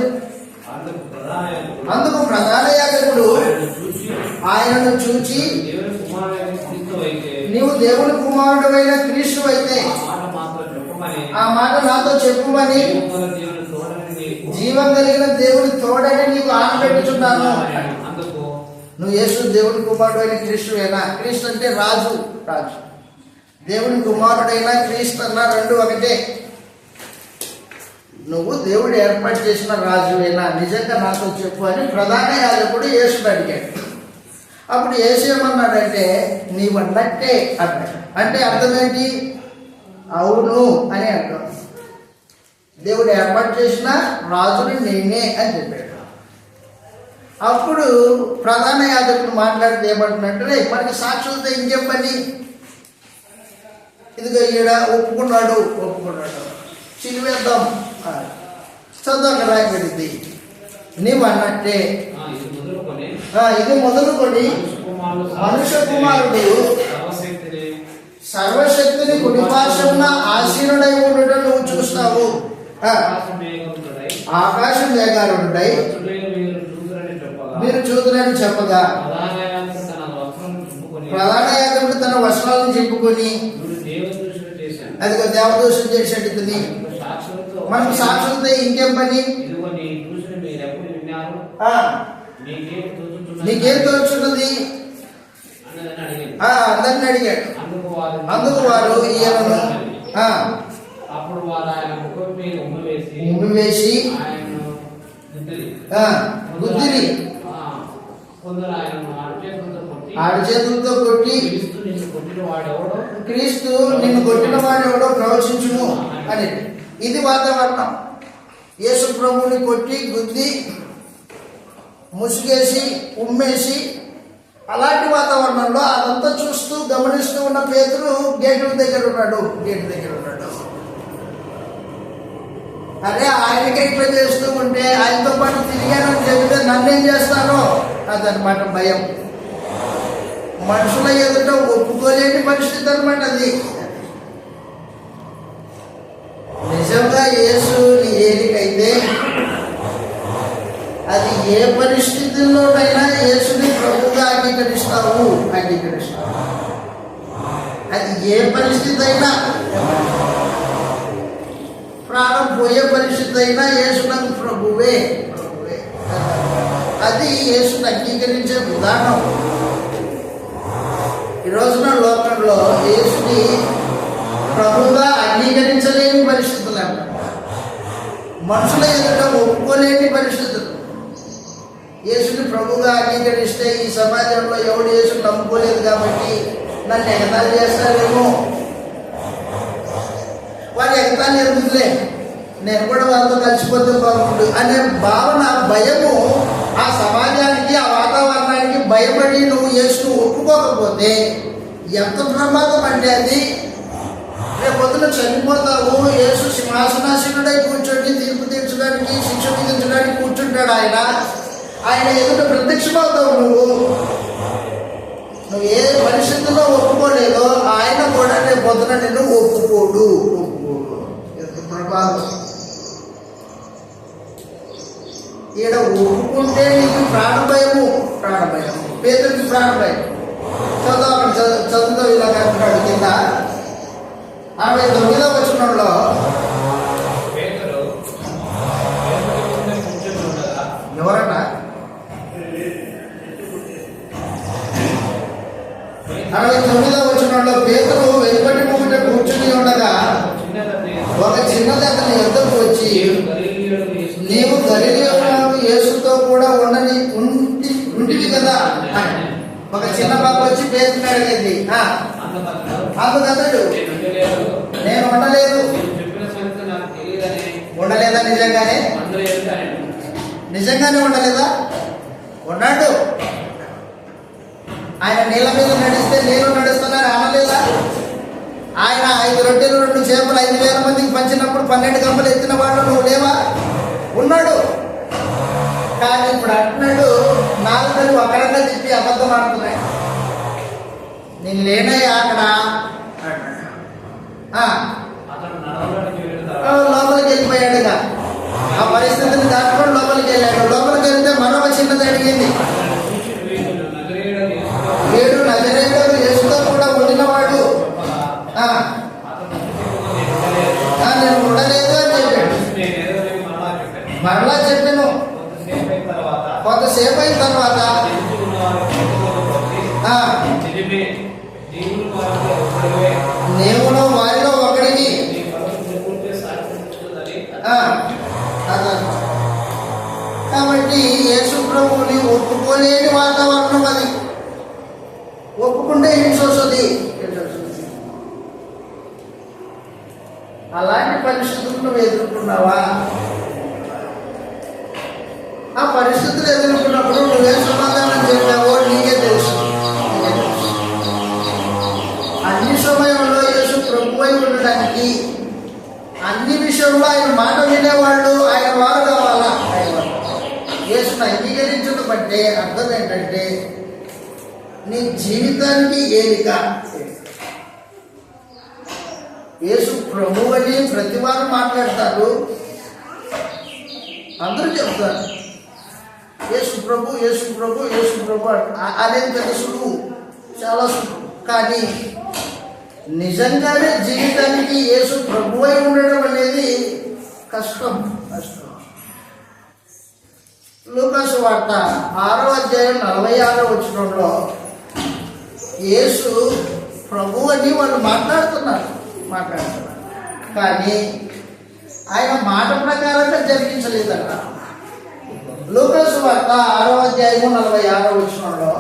అందుకు ప్రధాన యాజకుడు ఆయనను చూచి, నీవు దేవుని కుమారుడైన క్రీస్తు అయితే ఆ మాట నాతో చెప్పుమని, జీవం కలిగిన దేవుని తోడని నీకు ఆనబెట్టుచున్నాను. నువ్వు యేసు దేవుని కుమారుడైన క్రీస్తువేనా? క్రీస్తు అంటే రాజు. రాజు దేవుని కుమారుడైన క్రీస్తు అన్న రెండు ఒకటే. నువ్వు దేవుడు ఏర్పాటు చేసిన రాజువేనా? నిజంగా నాతో చెప్పు అని ప్రధాన యాజకుడు యేసుని అడిగాడు. అప్పుడు యేసు ఏమన్నాడంటే, నీవన్నట్టే అన్నాడు. అంటే అర్థం ఏంటి? అవును అని అర్థం. దేవుడు ఏర్పాటు చేసిన రాజుని నేనే అని చెప్పాడు. అప్పుడు ప్రధాన యాజకుడు మాట్లాడితే ఏమంటున్నట్టు, మనకి సాక్షులతో ఇంకేం పని? ఇదిగో ఈడ ఒప్పుకున్నాడు, సిలువేద్దాం. చదువు అక్కడ రాయబడింది, నీవు అన్నట్టే. ఇది మొదలుకొని మనుష్య కుమారుడు సర్వశక్తిని కుడిపార్శ్వమున ఆసీనుడై ఉండటం నువ్వు చూస్తావు. ఆకాశం మేఘాలుండై మీరు చూదురని చెప్పగా ప్రధాన యాజకుడు తన వస్త్రాలను చెప్పుకొని అదిగో దేవదూషణ చేసేది. మనకు సాక్షులతో ఇంకేం పని? నీకేం తోచున్నది అందరిని అడిగాడు. అందుకు వారు ఈయనను ఉమ్మి వేసి గుద్దిరి ఆడి చేతులతో కొట్టి, క్రీస్తు నిన్ను కొట్టిన వాడెవడో ప్రవచించుము అని. ఇది వాతావరణం. యేసు ప్రభువుని కొట్టి గుద్ది ముసుగేసి ఉమ్మేసి అలాంటి వాతావరణంలో అదంతా చూస్తూ గమనిస్తూ ఉన్న పేతురు గేటు దగ్గర ఉన్నాడు. అదే ఆయనకి ఎట్లా చేస్తూ ఉంటే ఆయనతో పాటు తిరిగానని చెబితే నన్నేం చేస్తానో అదనమాట భయం. మనుషుల ఎదుట ఒప్పుకోలేని పరిస్థితి అనమాట అది. నిజంగా యేసుని ఏలికైతే అది ఏ పరిస్థితుల్లోనైనా యేసుని ప్రభుగా అంగీకరిస్తావు. అది ఏ పరిస్థితి అయినా, ప్రాణం పోయే పరిస్థితి అయినా యేసు నాకు ప్రభువే. అది యేసుని అంగీకరించే విధానం. ఈ రోజున లోకంలో యేసుని ప్రభువుగా అంగీకరించలేని పరిస్థితులు అంటారు. మనుషుల ఎదుట ఒప్పుకోలేని పరిస్థితులు. యేసుని ప్రభువుగా అంగీకరిస్తే ఈ సమాజంలో ఎవడు యేసుని నమ్ముకోలేదు కాబట్టి నన్ను ఎగతాళి చేస్తారేమో, వాళ్ళు ఎగతాళి ఎందుకులే, నేను కూడా వాళ్ళతో కలిసిపోతే బాగుండు అనే భావన, భయము ఆ సమాజానికి, ఆ వాతావరణానికి భయపడి నువ్వు యేసును ఒప్పుకోకపోతే ఎంత ప్రమాదం అంటే అది. రేపు పొద్దున చనిపోతావు, యేసు సింహాసనాసీనుడై కూర్చొని తీర్పు తీర్చడానికి, శిక్ష విధించడానికి కూర్చుంటాడు. ఆయన ఎదుట ప్రత్యక్షమవుతావు. నువ్వు ఏ పరిస్థితుల్లో ఒప్పుకోలేదో ఆయన కూడా రేపు పొద్దున నిన్ను ఒప్పుకోడు. ఎంత ప్రమాదం. ఈడ ఒప్పుకుంటే నీకు ప్రాణభయము. పేదరికి ప్రాణభయం. చదువుతో ఇలా అంటున్నాడు కింద 69వ వచనంలో, ఎవరన్నా 69వ వచనంలో, పేతురు వెలుపటి ముంగిట కూర్చుని ఉండగా ఒక చిన్నది అతని ఎద్దకు వచ్చి, నీవు గలిలయలో యేసుతో కూడా ఉంటివి కదా. ఒక చిన్న బాబు వచ్చి పేతుని అడిగింది. అందుకతడు, నేను ఉండలేదా? నిజంగానే ఉండలేదా? ఉన్నాడు. ఆయన నీళ్ళ మీద నడిస్తే నేను నడుస్తున్నాను అనలేదా? ఆయన 5 రొట్టెలు 2 చేపలు 5,000 మందికి పంచినప్పుడు 12 గంపలు ఎత్తిన వాడు నువ్వు లేవా? ఉన్నాడు. కానీ ఇప్పుడు అంటున్నాడు, నాలుగు ఒకరంగా తిప్పి అబద్ధం ఆడుతున్నాయి. నేను లేనయ్యా అక్కడ. లోపలికి వెళ్ళిపోయాడుగా. ఆ పరిస్థితిని దాటుకొని లోపలికి వెళ్ళాడు. లోపలికి వెళ్తే మరొక చిన్నది అడిగింది. వీడు నజరేయుడు యేసుతో కూడా ఉండినవాడు, నేను ఉండలేదు అని చెప్పాడు. మరలా చెప్పాను. కొంతసేపు అయిన తర్వాత నీవును వారిలో ఒకడిని. కాబట్టి యేసు ప్రభువుని ఒప్పుకోలేని వాతావరణం అది. ఒప్పుకుంటే హింస వస్తుంది. అలాంటి పరిస్థితులు నువ్వు ఎదుర్కొన్నావా? ఆ పరిస్థితులు ఎదుర్కొన్నప్పుడు నువ్వే సమాధానం చెప్పావో నీకే తెలుసు. అన్ని సమయంలో యేసు ప్రభువై ఉండడానికి, అన్ని విషయంలో ఆయన మాట వినేవాళ్ళు ఆయన వారు కావాలా? యేసును అంగీకరించడం అంటే అర్థం ఏంటంటే నీ జీవితానికి ఏలిక. యేసు ప్రభు అని ప్రతి వారు మాట్లాడతారు, అందరూ చెప్తారు యేసు ప్రభు యేసు ప్రభు యేసు ప్రభు అనేది పెద్ద సులువు, చాలా సులువు. కానీ నిజంగానే జీవితానికి యేసు ప్రభు అయి ఉండడం అనేది కష్టం. లూకా సువార్త 6వ అధ్యాయం 46వ వచనంలో యేసు ప్రభు అని వాళ్ళు మాట్లాడుతున్నారు. కానీ ఆయన మాట ప్రకారంగా జరిగించలేదట. లూకా సువార్త 6వ అధ్యాయము 46వ వచనంలో,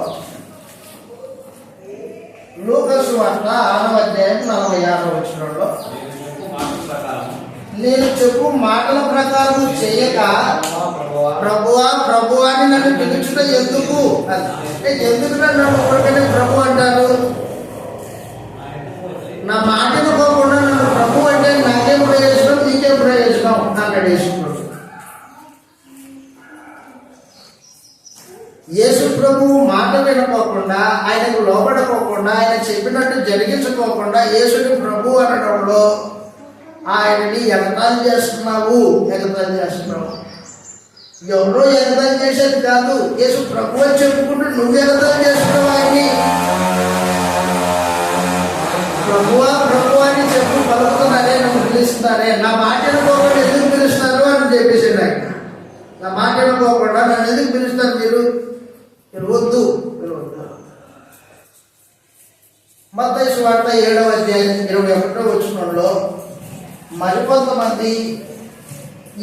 లూకా సువార్త 6వ అధ్యాయం 46వ వచనంలో, నేను చెప్పు మాటల ప్రకారం చేయక ప్రభువా ప్రభువా అని నన్ను పిలుచుట ఎందుకు? ఎందుకు నన్ను ఊరికనే ప్రభు అంటారు? నా మాట అనుకోకుండా నన్ను ప్రభు అంటే నాకేం ప్రయోజనం, నీకేం ప్రయోజనం అన్నాడు యేసుప్రభు. యేసు ప్రభు మాట వినుకోకుండా, ఆయనకు లోపడుకోకుండా, ఆయన చెప్పినట్టు జరిగించుకోకుండా యేసుని ప్రభు అనడంలో ఆయనని ఎగతాళి చేస్తున్నావు. ఎవరో ఎగతాళి చేసేది కాదు, యేసు ప్రభు అని చెప్పుకుంటూ నువ్వు ఎగతాళి చేస్తున్నావు ఆయన్ని. ప్రభువా ప్రభువా అని చెప్పు పలుకుతున్నారే, నన్ను పిలుస్తున్నారే, నా మాట అనుకోకుండా ఎందుకు పిలుస్తారు అని చెప్పేసాడు ఆయన. నా మాట అనుకోకుండా నన్ను ఎందుకు పిలుస్తారు మీరు? వద్దు. మత్తయి సువార్త 7వ అధ్యాయం 21వ వచనంలో మరికొంతమంది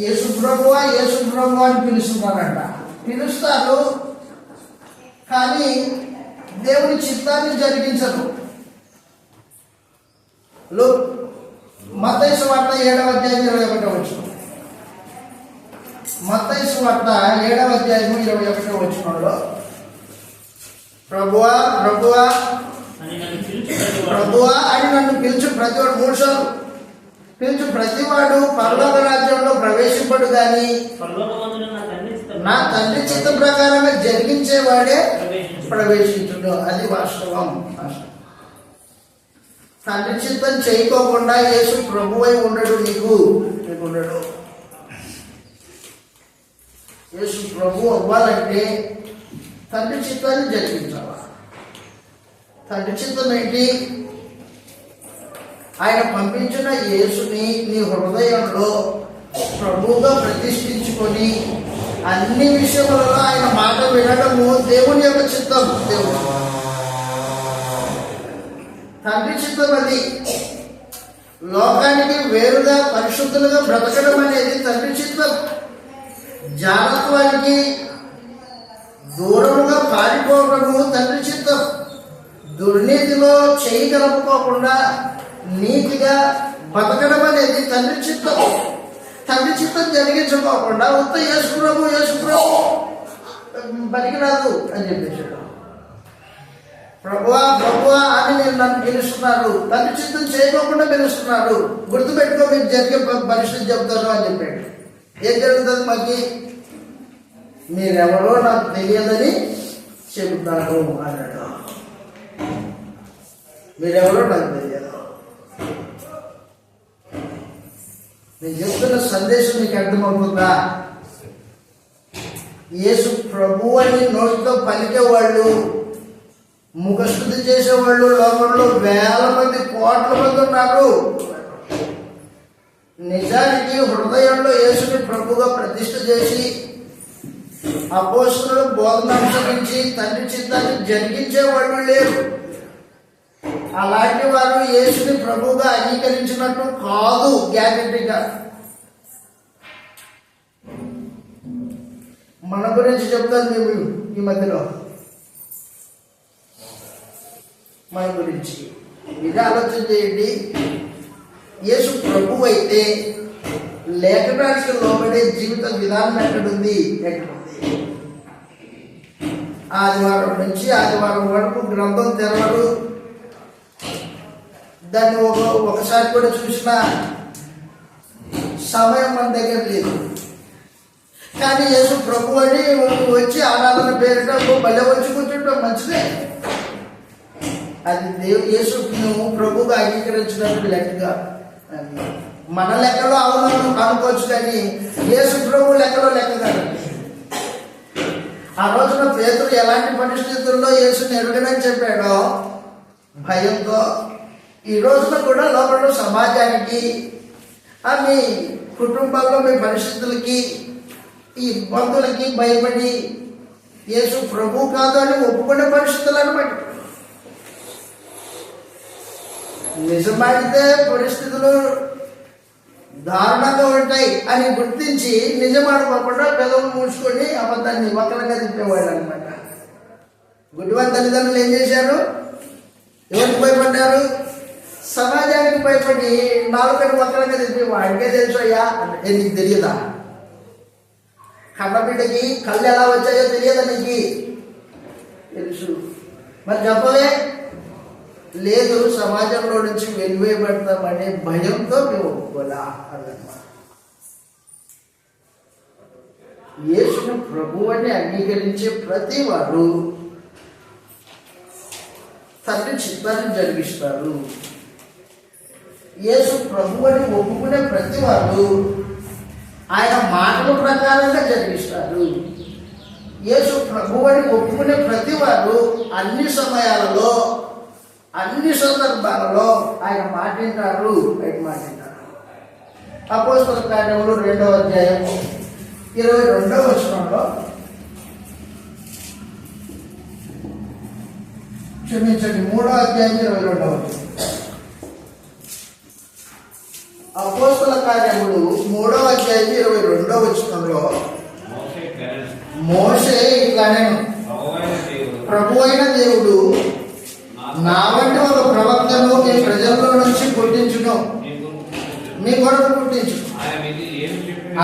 యేసు ప్రభువా యేసు ప్రభువా అని పిలుస్తున్నారంట. పిలుస్తారు కానీ దేవుని చిత్తాన్ని జరిగించరు. మత్తయి సువార్త 7వ అధ్యాయం 21వ వచనం. మత్తయి సువార్త 7వ అధ్యాయం 21వ వచనంలో ప్రభువా ప్రభువా ప్రభువా అని నన్ను పిలుచు ప్రతివాడు 3 సార్లు పిలుచు ప్రతివాడు పరలోక రాజ్యంలో ప్రవేశింపడు గాని నా తండ్రి చిత్త ప్రకారంగా జరిగించేవాడే ప్రవేశించుడు. అది వాస్తవం. తండ్రి చిత్తం చేయకోకుండా యేసు ప్రభువై ఉండడు. నీకు ఉండడు. యేసు ప్రభు అవ్వాలంటే తండ్రి చిత్తాన్ని జరిగించాలా. తండ్రి చిత్తం ఏంటి? ఆయన పంపించిన యేసుని నీ హృదయంలో ప్రభువుగా ప్రతిష్ఠించుకొని అన్ని విషయములలో ఆయన మాట వినడము దేవుని యొక్క చిత్తం. దేవుడు తండ్రి చిత్తం. అది లోకానికి వేరుగా పరిశుద్ధులుగా బ్రతకడం అనేది తండ్రి చిత్తం. జాగ్రత్తవానికి దూరముగా పారిపోవడము తండ్రి చిత్తం. దుర్నీతిలో చేయి కలుపుకోకుండా నీతిగా బతకడం అనేది తండ్రి చిత్తం. తండ్రి చిత్తం జరిగించుకోకుండా ఉత్త యేసు ప్రభు పనికిరాదు అని చెప్పేశాడు. ప్రభువా ప్రభువా అని నేను నన్ను పిలుస్తున్నారు, తండ్రి చిత్తం చేయకోకుండా పిలుస్తున్నారు. గుర్తుపెట్టుకో, మీకు జరిగే పరిస్థితి చెప్తాను అని చెప్పాడు. ఏం జరుగుతుంది? మాకి మీరెవరో నాకు తెలియదని చెబుతాను అన్నాడు. మీరెవరో నాకు తెలియదు. నేను చెప్తున్న సందేశం మీకు అర్థమవుతుందా? యేసు ప్రభు అని నోటితో పలికేవాళ్ళు, ముఖస్థుతి చేసేవాళ్ళు లోకంలో వేల మంది, కోట్ల మంది ఉన్నారు. నిజానికి హృదయంలో యేసుని ప్రభుగా ప్రతిష్ఠ చేసి అపోస్తలులు బోధన అనుసరించి తండ్రి చిత్తాన్ని జరిగించే వాళ్ళు లేరు. అలాంటి వారు యేసుని ప్రభుగా అంగీకరించినట్టు కాదు. గ్యారెంటీగా మన గురించి చెప్తాను మేము ఈ మధ్యలో. మన గురించి ఇది ఆలోచన చేయండి. యేసు ప్రభు అయితే లేఖనానికి లోబడే జీవిత విధానం ఎక్కడుంది? ఎక్కడుంది? ఆదివారం నుంచి ఆదివారం వరకు గ్రంథం తెరవడు. దాన్ని ఒకసారి కూడా చూసిన సమయం మన దగ్గర లేదు. కానీ యేసు ప్రభు అని వచ్చి ఆరాధన పేరిట బలే వచ్చి కూర్చుంటాం, మంచిదే. అది యేసు నువ్వు ప్రభుగా అంగీకరించినట్టు లెక్కగా. మన లెక్కలో అవును అనుకోవచ్చు, కానీ యేసు ప్రభు లెక్కలో లెక్క కాదండి. ఆ రోజున పేతురు ఎలాంటి పరిస్థితుల్లో యేసుని ఎరుగనని చెప్పాడో భయంతో, ఈ రోజున కూడా లోపల సమాజానికి, మీ కుటుంబాల్లో మీ పరిస్థితులకి, ఈ ఇబ్బందులకి భయపడి యేసు ప్రభు కాదు అని ఒప్పుకునే పరిస్థితులు అనమాట. నిజమాడితే పరిస్థితులు దారుణంగా ఉంటాయి అని గుర్తించి నిజమాడుకోకుండా పెదవులు మూసుకొని అబద్ధాన్ని వక్రంగా తిప్పేవాళ్ళు అనమాట. గుడ్డివారి తల్లిదండ్రులు ఏం చేశారు? ఎవరికి భయపడ్డారు? సమాజానికి భయపడి నాలుకని వక్రంగా తిప్పి వాడికే తెలుసు అయ్యా అంటే నీకు తెలియదా? కన్నబిడ్డకి కళ్ళు ఎలా వచ్చాయో తెలియదా? నీకు తెలుసు. మరి చెప్పలే? లేదు, సమాజంలో నుంచి వెలివేయబడతామనే భయంతో మేము ఒప్పుకోలా అన్నమాట. యేసును ప్రభు అని అంగీకరించే ప్రతి వారు తండ్రి చిత్తాన్ని జరిగిస్తారు. యేసు ప్రభు అని ఒప్పుకునే ప్రతి వారు ఆయన మాటల ప్రకారంగా జరిగిస్తారు. యేసు ప్రభు అని ఒప్పుకునే ప్రతి వారు అన్ని సమయాలలో, అన్ని సందర్భాలలో ఆయన మాట్లాడారు. అపోస్తలుల కార్యములు 2వ అధ్యాయం 22వ వచనంలో క్షమించండి, 3వ అధ్యాయం 22వ అపోస్తల కార్యములు 3వ అధ్యాయం 22వ వచనంలో మోషే ఇట్లానే, ప్రభు అయిన దేవుడు నా వంటి ఒక ప్రవక్తను మీ ప్రజల్లో నుంచి పుట్టించును, మీ కొరకు పుట్టించు.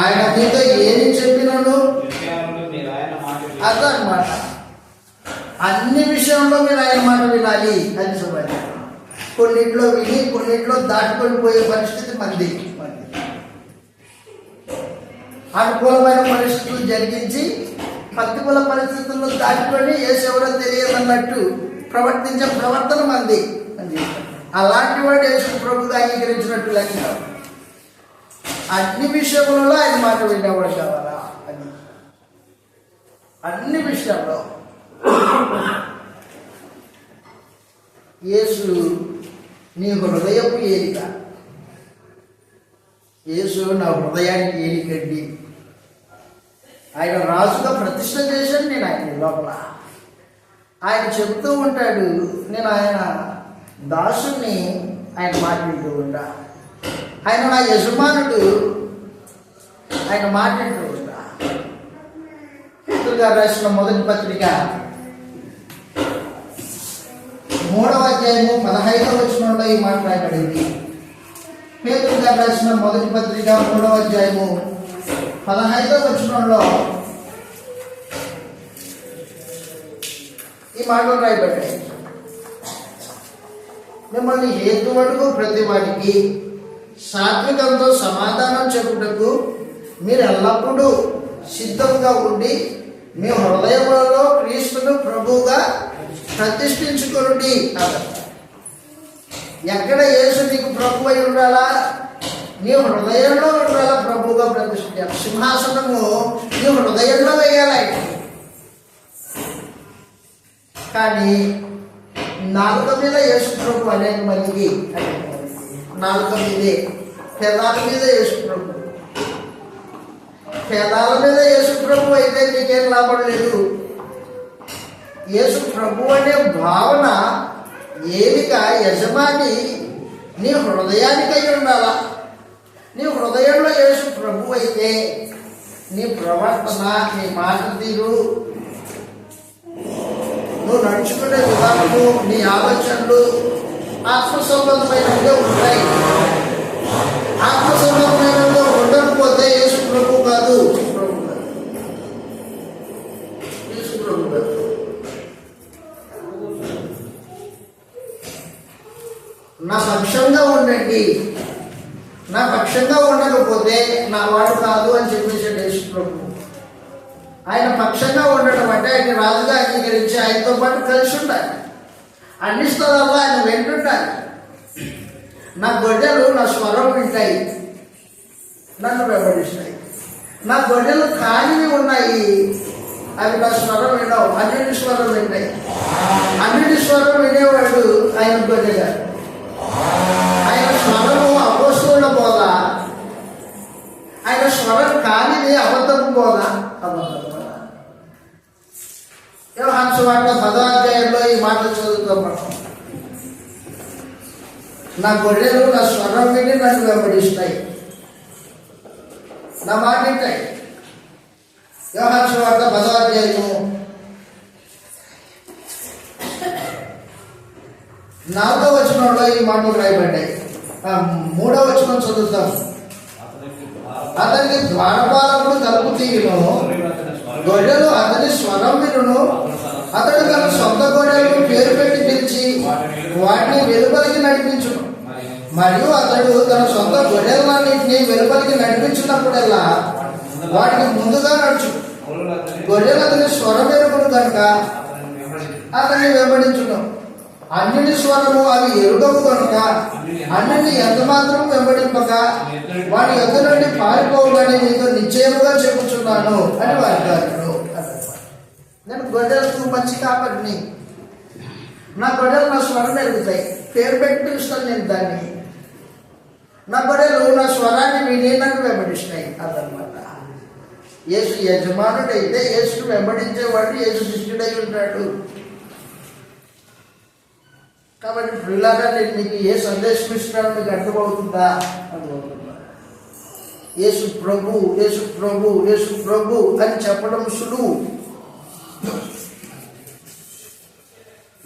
ఆయన మీతో ఏమి చెప్పినను అదనమాట. అన్ని విషయంలో మీరు ఆయన మాట వినాలి అని చెప్పాలి. కొన్నిట్లో విని కొన్నిట్లో దాటుకొని పోయే పరిస్థితి మంది. అనుకూలమైన పరిస్థితులు జరిగించి ప్రతికూల పరిస్థితుల్లో దాటుకొని ఏసెవరో తెలియదన్నట్టు ప్రవర్తించే ప్రవర్తన మంది. అలాంటి వాడు యేసు ప్రభుగా అంగీకరించినట్టు లెక్క. అన్ని విషయంలో ఆయన మాట వినేవాడు కావాలా అని. అన్ని విషయాల్లో యేసు నీ హృదయపు ఏలిక, యేసు నా హృదయానికి ఏలికండి. ఆయన రాజుగా ప్రతిష్ట చేశాను నేను ఆయన లోపల. ఆయన చెబుతూ ఉంటాడు, నేను ఆయన దాసుని, ఆయన మాట వింటూ ఉంటా. ఆయన నా యజమానుడు, ఆయన మాట వింటూ ఉంటా. పేతురు గారు రాసిన మొదటి పత్రిక 3వ అధ్యాయము 15వ వచనంలో ఈ మాట రాయబడింది. పేతురు గారు రాసిన మొదటి పత్రిక 3వ అధ్యాయము 15వ వచనంలో ఈ మాటలు రాయబడ్డాయి. మిమ్మల్ని హేతువడుగు ప్రతి వాడికి సాత్వికంతో సమాధానం చెప్పుటకు మీరు ఎల్లప్పుడూ సిద్ధంగా ఉండి మీ హృదయములలో క్రీస్తును ప్రభువుగా ప్రతిష్ఠించుకొనుడి. ఎక్కడ యేసు నీకు ప్రభు అయి ఉండాలా? నీ హృదయంలో ఉండాలా ప్రభువుగా ప్రతిష్ఠ. సింహాసనము నీ హృదయంలో వేయాలి. కానీ నాలుక మీద యేసు ప్రభు అనేక మందికి, నాలుక మీదే, పెదాల మీద యేసు ప్రభు. పెదాల మీద యేసు ప్రభు అయితే నీకేం లాభం లేదు. యేసు ప్రభు అనే భావన ఏలిక యజమాని నీ హృదయానికి అయి ఉండాలా. నీ హృదయంలో యేసు ప్రభు అయితే నీ ప్రవర్తన, నీ మాట తీరు, నువ్వు నడుచుకునే విధానము, నీ ఆలోచనలు ఆత్మ సంబంధమైనవిగా ఉంటాయి. ఆత్మ సంబంధమైనవిగా ఉండకపోతే యేసు ప్రభు కాదు, యేసు ప్రభు కాదు. నా పక్షంగా ఉండండి, నా పక్షంగా ఉండకపోతే నా వాడు కాదు అని చెప్పేసాడు యేసు ప్రభు. ఆయన పక్షంగా ఉండటం అంటే ఆయన రాజుగా అంగీకరించి ఆయనతో పాటు కలిసి ఉండాలి. అన్ని స్థలాల్లో ఆయన వెంటుండాలి. నా గొడ్డలు నా స్వరం వింటాయి, నన్ను వెంబడిస్తాయి. నా గొడ్డలు కానివి ఉన్నాయి, అవి నా స్వరం వినవు, అన్నిటి స్వరం వింటాయి. అన్నిటి స్వరం వినేవాడు ఆయన గొడ్డగా. ఆయన స్వరము అపోస్తుల బోధ, ఆయన స్వరం కానిది అబద్ధము బోధ. యోహాను సువార్త 10వ అధ్యాయంలో ఈ మాటలు చదువుతాం మనం. నా గొర్రెలు నా స్వరం విని నన్ను వెంబడిస్తాయి, నా మాట వింటాయి. యోహాను సువార్త 10వ అధ్యాయము 4వ వచనంలో ఈ మాటలు రాయబడ్డాయి. 3వ వచనం చదువుతాం. అతనికి ద్వారపాలకుడు తలుపు తీయును, గొర్రెలు అతని స్వరం వినును. అతడు తన సొంత గొర్రెలకు పేరు పెట్టి పిలిచి వాటిని వెలుపలికి నడిపించును. మరియు అతడు తన సొంత గొర్రెలన్నింటినీ వెలుపలికి నడిపించినప్పుడల్లా వాటికి ముందుగా నడుచు. గొర్రెలు అతని స్వరం ఎరుగును కనుక అతన్ని వెంబడించును. అన్నిటి స్వరము అవి ఎరుగవు కనుక అన్నింటిని ఎంత మాత్రం వెంబడింపక వాటి యొద్ద నుండి పారిపోవాలని నీతో నిశ్చయముగా చెప్పుచున్నాను అని వాగ్దాను. నేను గొడ్డలకు మంచి కాపరిని, నా గొడ్డలు నా స్వరం ఎరుగుతాయి, పేరు పెట్టి పిలుస్తాను నేను దాన్ని. నా గొడ్డలు నా స్వరాన్ని విని నన్ను వెంబడిస్తాయి. అదనమాట. యేసు యజమానుడైతే యేసును వెంబడించేవాడు యేసు శిష్యుడై ఉంటాడు. కాబట్టి ప్రియులారా, నేను మీకు ఏ సందేశం ఇస్తున్నానో మీకు అర్థమవుతుందా? అర్థమవుతుందా? యేసు ప్రభు, యేసు ప్రభు, యేసు ప్రభు అని చెప్పడం సులువు.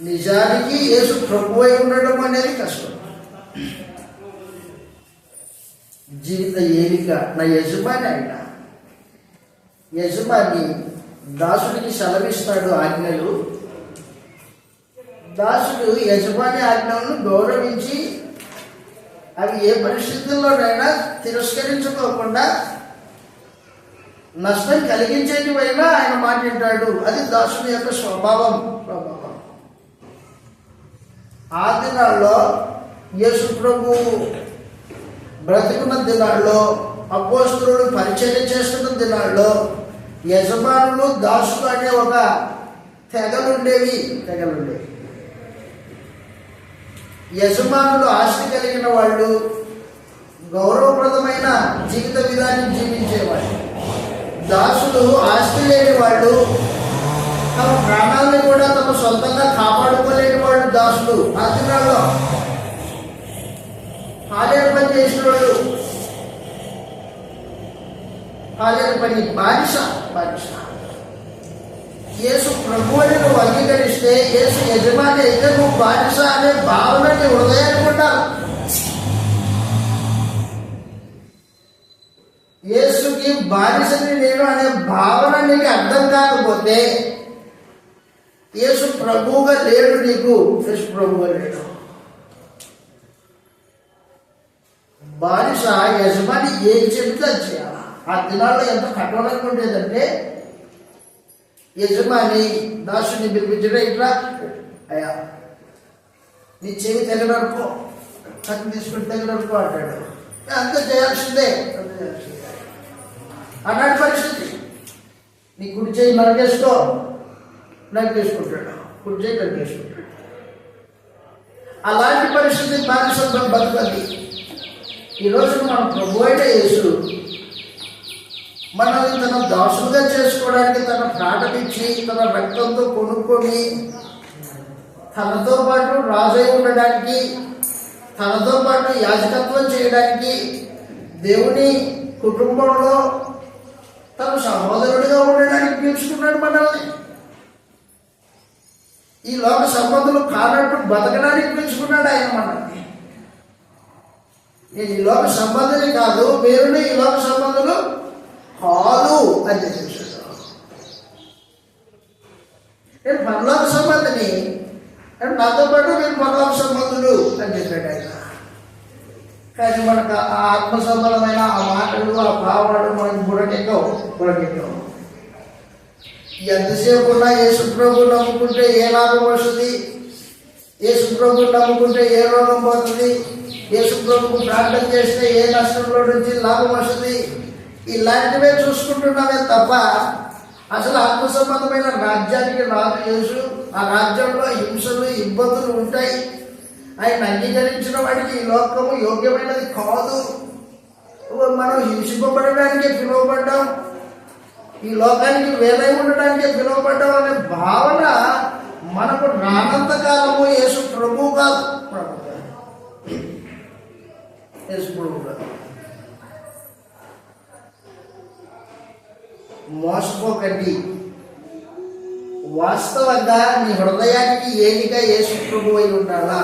నిజానికి యేసు ప్రభు అయి ఉండడం అనేది కష్టం. జీవిత ఏలిక నా యజమాని అయినా, యజమాని దాసుడికి సెలవిస్తాడు ఆజ్ఞలు. దాసుడు యజమాని ఆజ్ఞలను గౌరవించి అవి ఏ పరిస్థితుల్లోనైనా తిరస్కరించుకోకుండా నష్టం కలిగించేటివైనా ఆయన మాట వింటాడు. అది దాసుడి యొక్క స్వభావం. ఆ దినాల్లో యేసు ప్రభు బ్రతికున్న దినాల్లో, అపోస్తలుడు పరిచర్య చేస్తున్న దినాల్లో యజమానులు, దాసులు అనే ఒక తెగలుండేవి. యజమానులు ఆస్తి కలిగిన వాళ్ళు, గౌరవప్రదమైన జీవిత విధానం జీవించేవాళ్ళు. దాసులు ఆస్తి లేని వాళ్ళు, తమ ప్రాణాలను కూడా తమ సొంతంగా కాపాడుకోలేని వాళ్ళు దాసులు. ఆ దినాల్లో హాలేరు పని చేసిన వాళ్ళు, హాలేరు పని బానిస. యేసు ప్రభు అని నువ్వు అంగీకరిస్తే, యేసు యజమాని అయితే నువ్వు బానిస అనే భావన నీ హృదయానికి ఉండాలి. యేసుకి బానిసని నేను అనే భావన నీకు అర్థం కాకపోతే యేసు ప్రభువుగా లేడు. నీకు యేసు ప్రభువుగా లేడు. బానిస యజమాని ఏం చెబితే అది చేయాలి. ఆ దినాల్లో ఎంత కఠోరంగా ఉండేదంటే, యజమాని దాసుని పిలిపించడం, ఇట్లా అయ్యా నీ చెవి తెగనరుకో, కత్తి తీసుకుని తెగనరుకో అంటాడు. అంత చేయాల్సిందే అన్నాడు పరిస్థితి. నీ కుడి చేయి నరికేసుకుంటాడు, కుడి చేయి నరికేసుకుంటాడు. అలాంటి పరిస్థితి బానిసత్వం బతుకండి. ఈరోజు మన ప్రభు అయిన యేసు మనల్ని తన దాసులుగా చేసుకోవడానికి తన ప్రాణమిచ్చి, తన రక్తంతో కొనుక్కొని, తనతో పాటు రాజై ఉండడానికి, తనతో పాటు యాజకత్వం చేయడానికి, దేవుని కుటుంబంలో తన సహోదరుడిగా ఉండడానికి పిలుచుకున్నాడు మనల్ని. ఈ లోక సంబంధులు కానట్టు బతకడానికి పిలుచుకున్నాడు ఆయన మనల్ని. నేను ఈ లోక సంబంధిని కాదు, మీరుని ఈ లోక సంబంధులు కాదు అని చెప్పేసాడు. నేను పరలోక సంబంధిని, నాతో పాటు నేను పరలోక సంబంధులు అని చెప్పాడు ఆయన. కానీ మనకు ఆ ఆత్మ సంబంధమైన ఆ మాటలు, ఆ భావాలు మనకి బుడకెక్కవు. ఎంతసేపు ఉన్నా యేసు ప్రభు నమ్ముకుంటే ఏ లాభం వస్తుంది, యేసు ప్రభు నమ్ముకుంటే ఏ రోగం పోతుంది, యేసు ప్రభుకు ప్రార్థన చేస్తే ఏ నష్టంలో నుంచి లాభం వస్తుంది, ఇలాంటివే చూసుకుంటున్నామే తప్ప అసలు ఆత్మ సంబంధమైన రాజ్యానికి రాదు యేసు. ఆ రాజ్యంలో హింసలు, ఇబ్బందులు ఉంటాయి. ఆయన అంగీకరించిన వాడికి ఈ లోకము యోగ్యమైనది కాదు. మనం హింసింపబడడానికే పిలువబడ్డాం, ఈ లోకానికి వేలై ఉండడానికే పిలువబడ్డాం అనే భావన మనకు రానంత కాలము యేసు ప్రభు కాదు. యేసు ప్రభు కాదు. మోసపోకండి. వాస్తవంగా నీ హృదయానికి ఏలిగా యేసు ప్రభు అయి ఉండాలా.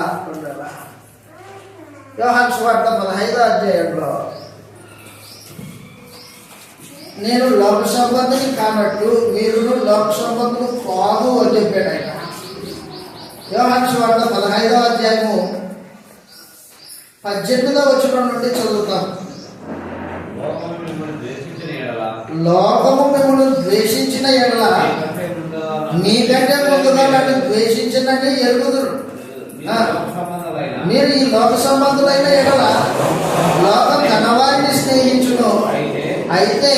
యోహాను సువార్త 15వ అధ్యాయంలో నేను లోక సంబంధిని కానట్టు మీరు లోక సంబంధులు కాదు అని చెప్పాడు ఆయన. యోహాను సువార్త 15వ అధ్యాయము 18వ వచనం నుండి చదువుతాం. లోకము మిమ్మల్ని ద్వేషించిన ఎడల మీకంటే ముందుగా నన్ను ద్వేషించినట్టు ఎరుగుదురు. మీరు ఈ లోక సంబంధులైన ఎడల లోకం తన వారిని స్నేహించును. అయితే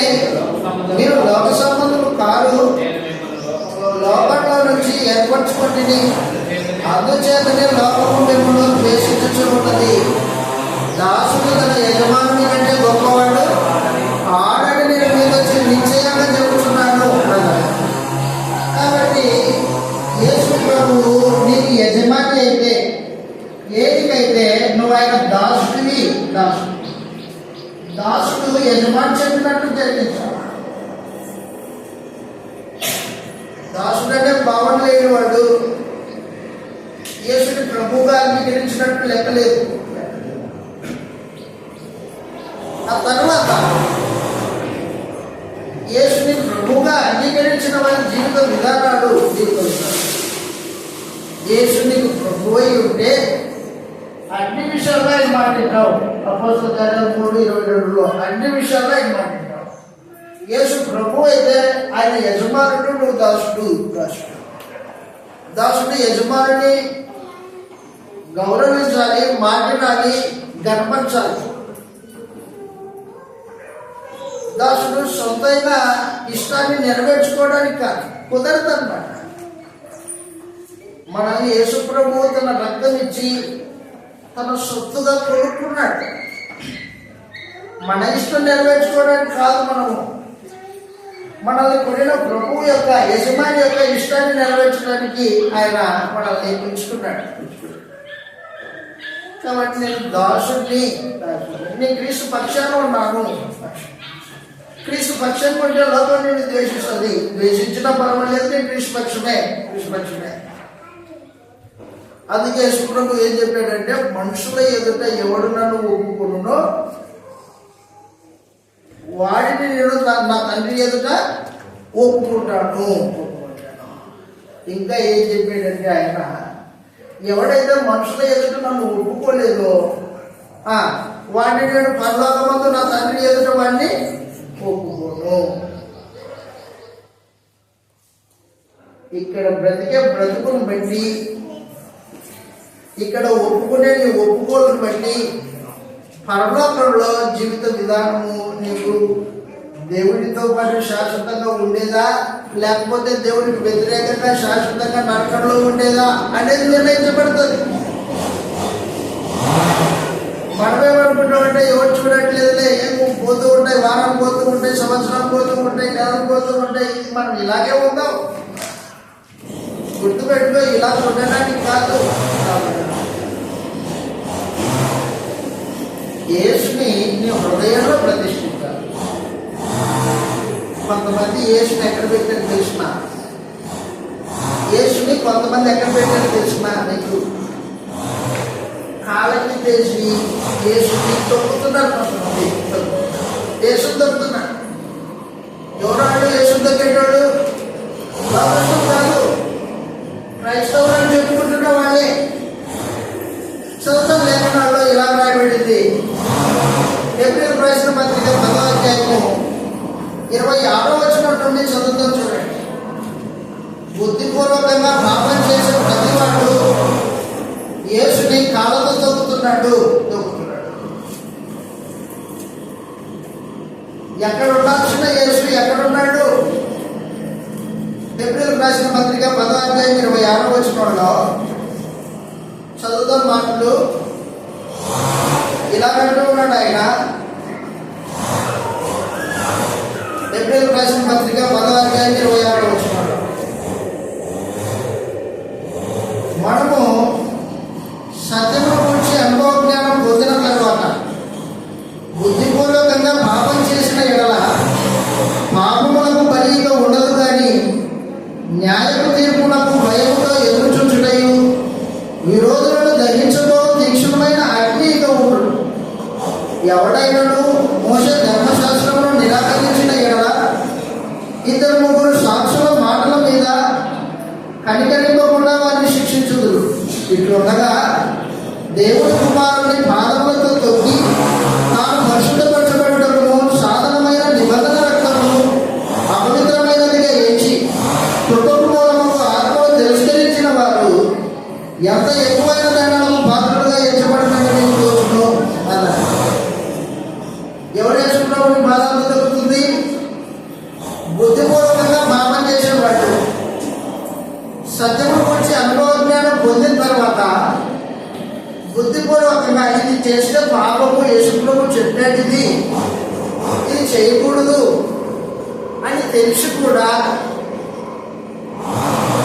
మీరు లోక సంబంధులు కారు, లోకంలో నుంచి ఏర్పరచుకుంటుని. అందుచేతనే లోకము మిమ్మల్ని ద్వేషించుచున్నది. దాసుడు తన యజమానుని కంటే గొప్పవాడు ఆడని నేను మీద నిశ్చయంగా చెబుతున్నాను. కాబట్టి యేసు ప్రభువు నీకు యజమాని అయితే దాసుడు యజమాని చెప్పినట్టు జరిగించాలి. దాసుడు అంటే భావన లేని వాడు, యేసుని ప్రభువుగా అంగీకరించినట్టు లెక్కలేదు. ఆ తర్వాత యేసుని ప్రభువుగా అంగీకరించిన వారి జీవిత విధానాలు యేసుని ప్రభువై ఉంటే అన్ని విషయాల్లో ఆయన మాట్లాడినావు. అపోస్తలుల కార్యాలు 3:22లో అన్ని విషయాల్లో ఆయన మాట్లాడినావు. యేసు ప్రభు అయితే ఆయన యజమానుడు, నువ్వు దాసుడు. దాసుడు యజమానుని గౌరవించాలి, మాట్లాడాలి, గణపరచాలి. దాసుడు సొంతైన ఇష్టాన్ని నెరవేర్చుకోవడానికి కాదు, కుదరదు అన్నమాట. మన యేసు ప్రభు తన రక్తం ఇచ్చి తన సొత్తుగా కొనుక్కున్నాడు. మన ఇష్టం నెరవేర్చుకోవడానికి కాదు, మనల్ని కొనిన ప్రభు యొక్క యజమాని యొక్క ఇష్టాన్ని నెరవేర్చడానికి ఆయన మనల్ని ఎంచుకున్నాడు. కాబట్టి నేను దాసుడిని, నేను క్రీస్తు పక్షాన ఉన్నాను. క్రీస్తు పక్షం కొంటే లోకం నేను ద్వేషిస్తుంది, ద్వేషించిన పర్వాలేదు, నేను క్రీస్తు పక్షమే. అందుకే యేసుప్రభు ఏం చెప్పాడంటే, మనుషుల ఎదుట ఎవడు నన్ను ఒప్పుకొనునో వాడిని నేను నా తండ్రి ఎదుట ఒప్పుకుంటాను. ఇంకా ఏం చెప్పాడంటే ఆయన, ఎవడైతే మనుషుల ఎదుట నన్ను ఒప్పుకోలేదో వాడిని నేను పరలోకమందు నా తండ్రి ఎదుట వాడిని ఒప్పుకోను. ఇక్కడ బ్రతికే బ్రతుకును బట్టి, ఇక్కడ ఒప్పుకునే నీ ఒప్పుకోలను బట్టి పరలోకంలో జీవిత విధానము నీకు దేవుడితో పాటు శాశ్వతంగా ఉండేదా, లేకపోతే దేవుడికి వ్యతిరేకంగా శాశ్వతంగా నరకంలో ఉండేదా అనేది నిర్ణయించబడుతుంది. మనమేమనుకుంటామంటే ఎవరు చూడట్లేదులే, ఏం పోతూ ఉంటాయి, వారం పోతూ ఉంటాయి, సంవత్సరం పోతూ ఉంటాయి, నెలలు పోతూ ఉంటాయి, ఇది మనం ఇలాగే ఉందాం. గుర్తుపెట్టుకో, ఇలా ఉండడానికి కాదు. యేసుని నీ హృదయంలో ప్రతిష్ఠించాలి. కొంతమంది యేసుని ఎక్కడ పెట్టారు తెలిసిన, యేసుని కొంతమంది ఎక్కడ పెట్టారు తెలిసిన, నీకు కాళ్ళకి తెసి యేసుని తొక్కుతున్నారు. కొంతమంది యేసుని తొక్కుతున్నాడు. ఎవరాడు యేసుని తొక్కేటాడు? కాదు, క్రైస్తవులు అని చెప్పుకుంటున్న వాళ్ళే. చదువుతాం లేఖనాల్లో ఇలా రాయబడింది. ఏప్రిల్ రాసిన పత్రిక 10వ అధ్యాయము 26వ వచనం నుండి చదువుతాం చూడండి. బుద్ధిపూర్వకంగా పాపం చేసే ప్రతి వాడు యేసుని కాళ్ళతో తొక్కుతున్నాడు. ఎక్కడ ఉండాల్సిన యేసు ఎక్కడున్నాడు? ఏప్రిల్ రాసిన పత్రిక 10వ అధ్యాయం 26వ వచనంలో చదువుతాం మాటలు. ఇలా అంటూ ఉన్నాడు ఆయన. ఏప్రిల్ రాసిన పత్రిక 10వ అధ్యాయం 26వ వచనంలో, మనము సత్యము గురించి అనుభవ జ్ఞానం పొందిన తర్వాత బుద్ధిపూర్వకంగా పాపం చేసిన ఎడల పాపములకు బలిగా ఉండదు, కానీ న్యాయపు తీర్పునకు భయముతో ఎదురు చూచుటయు విరోధులను దహించబో తీక్షణమైన అగ్నిగా ఉండు. ఎవడైనను మోసే ధర్మశాస్త్రమును నిరాకరించిన ఎడల 2-3 సాక్షుల మాటల మీద కనికరింపకుండా వారిని శిక్షించుదురు. ఇట్లుండగా దేవుడి కుమారుని పాదములతో తొక్కి తాను పరిశుద్ధపరచబడటము సాధనమైన నిబంధన రక్తమును అపవిత్రమైనదిగా ఎంచి కృపకు మూలముకు ఆత్మను తిరస్కరించిన వారు ఎంత ఎక్కువైన దండనము పాత్రలుగా ఎంచబడినట్టు నేను తోచును అన్నారు. ఎవరు యేసుప్రభుని పాదాలతో తొక్కుతుంది? బుద్ధిపూర్వకంగా పాపం చేసేవాడు. సత్యము గురించి అనుభవ జ్ఞానం పొందిన తర్వాత బుద్ధిపూర్వకంగా ఇది చేస్తే పాపము, యేసుప్రభు చెప్పినట్టుది, ఇది చేయకూడదు అని తెలిసి కూడా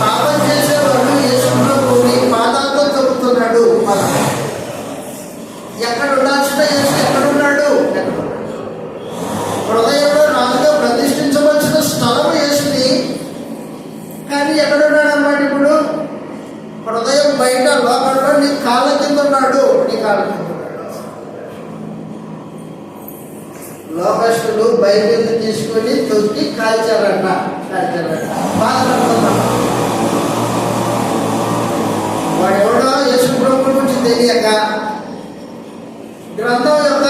పాపం చేసేవాడు యేసుప్రభుని పాదాలతో తొక్కుతున్నాడు. ఎక్కడ ఉండాల్సిన యేసు ఎక్కడున్నాడు? లోకస్తులు బైబిల్ తీసుకొని తొక్కి కాల్చారట. బాధపడుతున్నాడు. వాడెవడో యేసు ప్రభు గురించి తెలియక గ్రంథం యొక్క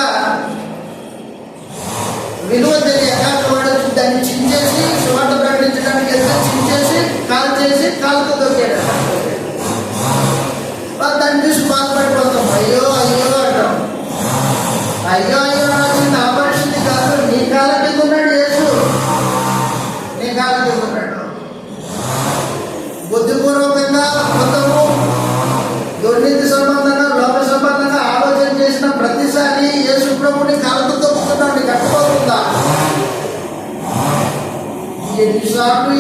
విలువ తెలియక వాడు దాన్ని చించేసి సువార్త ప్రకటించడానికి వెళ్తే చించేసి కాల్చేసి కాలుతో దొరికాడు. దాన్ని చూసి బాధపడిపోతాం. అయ్యో అయ్యో అంటాం. అయ్యో అయ్యో నా పరిస్థితి కాదు. నీ కాళ్ళ కింద ఉన్నాడు యేసు. నీ కాళ్ళ కింద ఉన్నాడు. బుద్ధిపూర్వకంగా మొత్తము దుర్నీతి సంబంధంగా లోక సంబంధంగా ఆలోచన చేసిన ప్రతిసారి యేసు ప్రభుని కాళ్ళతో తొక్కుతున్నాడు. కట్టుకోకుండా ఎన్నిసార్లు